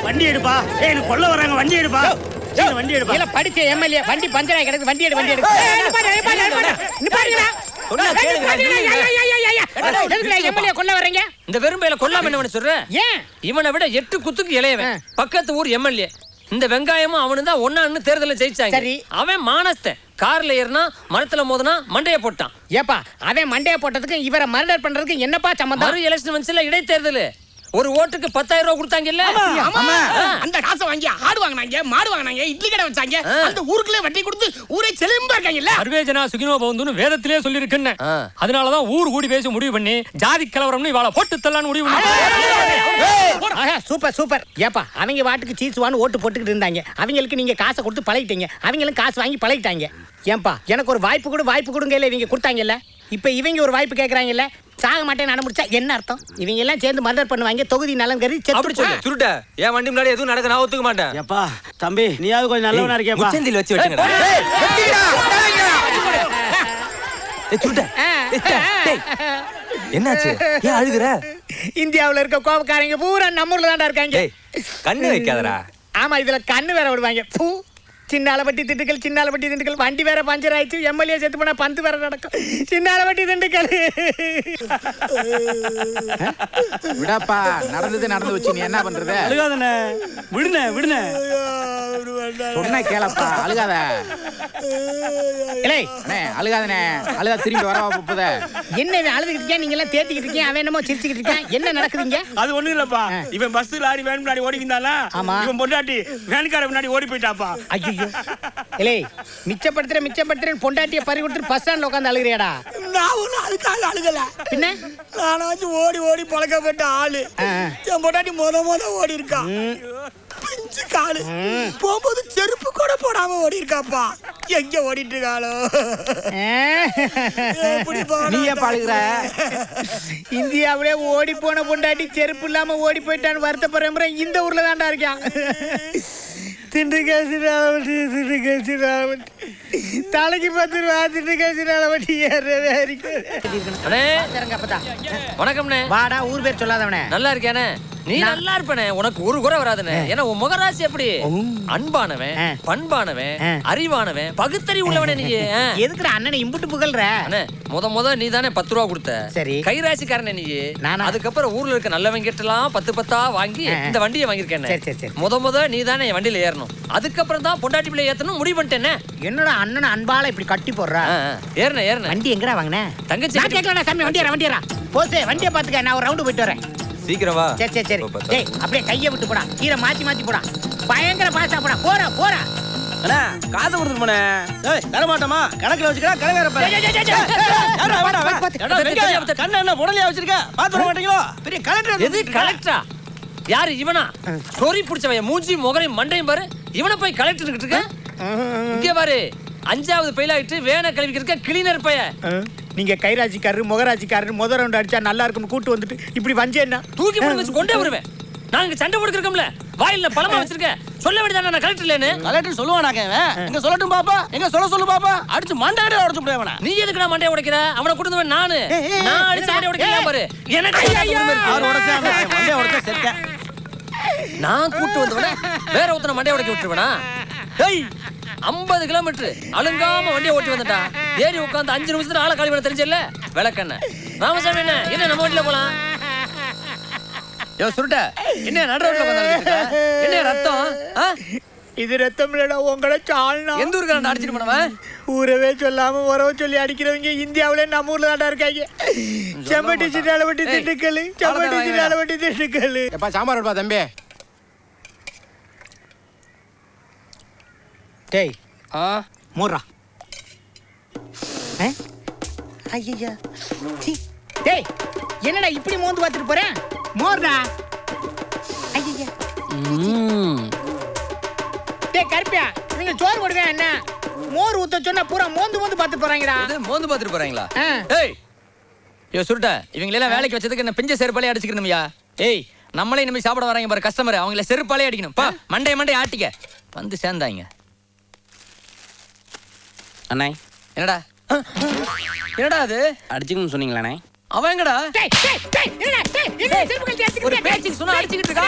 வண்டி எடுப்பா. என்ன கொல்ல வராங்க. வண்டி எடுப்பா. இல்ல படிச்ச எம்எல்ஏ வண்டி பஞ்சராய் கிடக்கு. வண்டி எடு. எம்எல்ஏ கொல்ல வர்றீங்க. இந்த வெறும்பையில கொல்லாம என்ன சொல்ற? ஏன் இவனை விட 8 குத்துக்கு இளையவன். பக்கத்து ஊர் எம்எல்ஏ. இந்த வெங்காயமும் அவனு தான் ஒண்ணான்னு தேர்தல ஜெயிச்சாங்க. சரி. அவன் மானஸ்தன். கார்ல ஏறினா மரத்துல மோதனா மண்டைய போட்டான். ஏப்பா அவன் மண்டைய போட்டதுக்கு இவரை மர்டர் பண்றதுக்கு என்னப்பா சம்பந்தம்? மறு எலெக்ஷன் வந்துச்சுல இடைத்தேர்தல். ஒரு ஓட்டுக்கு 10,000 ரூபாய் கொடுத்தாங்கல்ல? அந்த காசை வாங்கி ஆடு வாங்கினாங்க, மாடு வாங்கினாங்க, இட்லி கடை வச்சாங்க. அந்த ஊருக்குள்ளே வட்டி கொடுத்து ஊரே செலிம்பா இருக்காங்கல்ல. சர்வேஜனா சுகினோ பவந்துன்னு வேதத்திலே சொல்லி இருக்குன்னு. அதனாலதான் ஊர் கூடி பேசி முடிவு பண்ணி ஜாதி கலவரம்னு இவாள போட்டு தள்ளான்னு முடிவு பண்ணி. சூப்பர். ஏப்பா அவங்க வாட்டுக்கு சீஸ் வான்னு ஓட்டு போட்டுக்கிட்டு இருந்தாங்க. அவங்களுக்கு நீங்க காசை கொடுத்து பழகிட்டீங்க. அவங்களும் காசு வாங்கி பழகிட்டாங்க. ஏன்பா எனக்கு ஒரு வாய்ப்பு கொடுங்க. இல்ல இவங்க கொடுத்தாங்கல்ல. இப்ப இவங்க ஒரு வாய்ப்பு கேக்குறாங்கல்ல. சாக மாட்டேன்னு அனுப்பிச்சா என்ன அர்த்தம்? இவங்க எல்லாம் சேர்ந்து மர்டர் பண்ணுவாங்க. தொகுதி நலன் கருதி அப்படி சொல்லு. சுருட்ட என் வண்டி முன்னாடி எதுவும் நடக்க நான் ஒத்துக்க மாட்டேன். எப்பா தம்பி நீயாவது கொஞ்சம் நல்லவனா இருக்கேப்பா. முச்சந்தில வச்சு வெட்டுங்கடா. சுருட்ட என்னாச்சு? ஏன் அழுகுற? இந்தியாவுல இருக்க கோபக்காரங்க பூரா நம்ம ஊர்ல தான்டா இருக்காங்க. கண்ணு வைக்காதடா. ஆமா இதுல கண்ணு வேற விடுவாங்க. சின்னாலப்பட்டி திண்டுக்கல் வண்டி வேற பஞ்சர் ஆயிடுச்சு. எம்எல்ஏ செத்து போனா பந்து வேற நடக்கும். சின்னாலப்பட்டி திண்டுக்கல் விடாப்பா. நடந்து வச்சு நீ என்ன பண்றது? அழுகாதனே. விடுனே சொன்ன கேளப்பா. அழுகாத. அழுகாதனே. அழுதா திரும்பி வரவா போகுத. என்ன அழுதுகிட்டு இருக்கேன்? நீங்க எல்லாம் தேத்திக்கிட்டு இருக்கீங்க. அவன் என்னமோ சிரிச்சுக்கிட்டு இருக்கேன். என்ன நடக்குதுங்க? அது ஒண்ணும் இல்லப்பா. இவன் பஸ் லாரி வேன் முன்னாடி ஓடிக்கிட்டானா? இவன் பொண்டாட்டி வேன்கார முன்னாடி ஓடி போயிட்டாப்பா. ஐயோ மிச்சப்படுத்துற பொண்டாட்டிய பறி கொடுத்துட்டு பஸ் ஸ்டாண்ட்ல உட்காந்து அழுகிறியாடா? நான் ஒன்னும் அதுக்காக அழுகல. பின்ன நானாச்சும் ஓடி பழக்கப்பட்ட ஆளு. என் பொண்டாட்டி மொத ஓடி இருக்கா. பிஞ்சு காலு போகும்போது செருப்பு கூட போடாம ஓடி இருக்காப்பா. எங்க ஓடிட்டு இருக்காளோ? நீ ஏன் அழுகுற? இந்தியாவிலே ஓடி போன பொண்டாட்டி செருப்பு இல்லாம ஓடி போயிட்டான்னு வருத்தப்படுற இந்த ஊர்ல தான்டா இருக்கான். திண்டுக்கல் தலைக்கு 10 ரூபா. வணக்கம்ண்ணே. வாடா ஊர் பேர் சொல்லாதவனே. நல்லா இருக்கேனே. நீ நல்லா இருப்பனே. உனக்கு ஒரு குறை வராதுனே. ஏன்னா உன் முகராசி எப்படி? அன்பானவன், பண்பானவன், அறிவானவன், பகுத்தறி உள்ளவனே. நீ எதுக்குற அண்ணனை இம்புட்டு புகழ்ற? அண்ணே முத நீ தானே 10 ரூபா கொடுத்த. சரி. கைராசிக்காரனே நீ. அதுக்கப்புறம் ஊர்ல இருக்க நல்லவங்க கிட்ட எல்லாம் 10 வாங்கி இந்த வண்டியை வாங்கியிருக்கேன். சரி. முத நீ தானே என் வண்டியில ஏறணும். அதுக்கப்புறம் தான் பொண்டாட்டி பிள்ளை ஏத்தணும் முடிவு பண்ணிட்டேனே. என்னோட அண்ணன் அன்பால இப்படி கட்டி போடுறா. ஏறன வண்டி எங்கடா வாங்கின? தங்கச்சி கேட்கலடா சாமி. வண்டியரா போசே வண்டியை பாத்துக்க. நான் ஒரு ரவுண்டு போயிட்டு வரேன். சீக்கிரம் வா. சரி. டேய் அப்படியே கையை விட்டு போடா. கீரை மாத்தி போடா. பயங்கர பாசா போடா. போறா அண்ணா காது கொடுத்துட்டு போனே. ஏய் தர மாட்டோமா? கணக்குல வச்சுக்கடா. கலவேற பாரு. கண்ணு என்ன புடலையா வச்சிருக்க? பாத்து வர மாட்டீங்களோ? பெரிய கலெக்டர். எது கலெக்டரா? யாரு இவனா? சொறி புடிச்சவன் மூஞ்சி முகரையும் மண்டையும் பாரு. இவனை போய் கலெக்டர் கிட்ட இருக்க. இங்க பாரு 5வது ஃபெயில் ஆயிட்டு வேணா கழுவிக்கு இருக்க கிளீனர் பைய. நீங்க கைராஜிக்காரரு முகராஜிக்காரரு முத ரவுண்ட் அடிச்சா நல்லா இருக்கும்னு கூட்டு வந்துட்டு இப்படி வஞ்சேன்னா தூக்கி போட்டு வச்சு கொண்டே வருவேன். நாங்க சண்டை போட்டுக்கிறோம்ல. வாயில பழமா வச்சிருக்க சொல்ல வேண்டியதானே நான் கலெக்டர் இல்லைன்னு. கலெக்டர் சொல்லுவானாக்க எங்க சொல்லட்டும் பாப்பா, எங்க சொல்லு பாப்பா. அடிச்சு மண்டையோட உடைச்சு முடியாவனா. நீ எதுக்கு நான் மண்டையை உடைக்கிற? அவனை கொடுத்தவன் நானு. நான் அடிச்சு மண்டையை உடைக்கிறேன் பாரு. எனக்கு ஆறு உடைச்சா மண்டையை உடைச்சா செத்த. நான் கூட்டு வந்தவன வேற ஒருத்தனை மண்டையை உடைக்க விட்டுருவேனா? டேய் 50 கிலோமீட்டர் அலுங்காம வண்டியை ஓட்டி வந்துட்டா. ஏறி உட்காந்து 5 நிமிஷத்துல ஆளை காலி பண்ண தெரிஞ்சல. விளக்கண்ண ராமசாமி என்ன நம்ம வண்டியில போலாம். யோ சுருட்ட என்ன நடு ரோட்ல உட்கார்ந்திருக்க? என்ன ரத்தம்? இது ரத்தம் இல்லடா, உங்களை சால்னா. எந்த ஊருக்கு நான் அடிச்சிட்டு போனவன்? ஊரவே சொல்லாம உறவு சொல்லி அடிக்கிறவங்க இந்தியாவிலே நம்ம ஊர்ல தாண்டா இருக்காங்க. செம்பட்டி சின்னால வட்டி திண்டுக்கல், செம்பட்டி சின்னால வட்டி திண்டுக்கல். எப்பா சாம்பார் எடுப்பா தம்பி. டேய் மோர்ரா. ஐயா டேய் என்னடா இப்படி மோந்து பார்த்துட்டு போறேன்? மோர்டா. ஐயா டேய் கருப்பியா, நீங்க சோறு போடுங்க. என்ன மோர் ஊத்த சொன்னா பூரா மோந்து மோந்து பார்த்து போறாங்கடா. மோந்து பார்த்துட்டு போறாங்களா? ஏய் யோ சுருட்ட இவங்களெல்லாம் வேலைக்கு வச்சதுக்கு என்ன பிஞ்ச செருப்பாலே அடிச்சுக்கணும்யா. ஏய் நம்மளே இனிமே சாப்பிட வராங்க பாரு கஸ்டமர், அவங்கள செருப்பாலே அடிக்கணும். பா மண்டே ஆட்டிக்க வந்து சேர்ந்தாங்க. அண்ணே என்னடா அது அடிச்சுக்கணும்னு சொன்னீங்களாண்ணே? அவன் எங்கடா? டேய் டேய் டேய் என்னடா? டேய் என்ன செருப்பு கழட்டி அடிச்சிட்டு ஒரு பேச்சுக்கு சொன்னா அடிச்சிட்டு இருக்கா?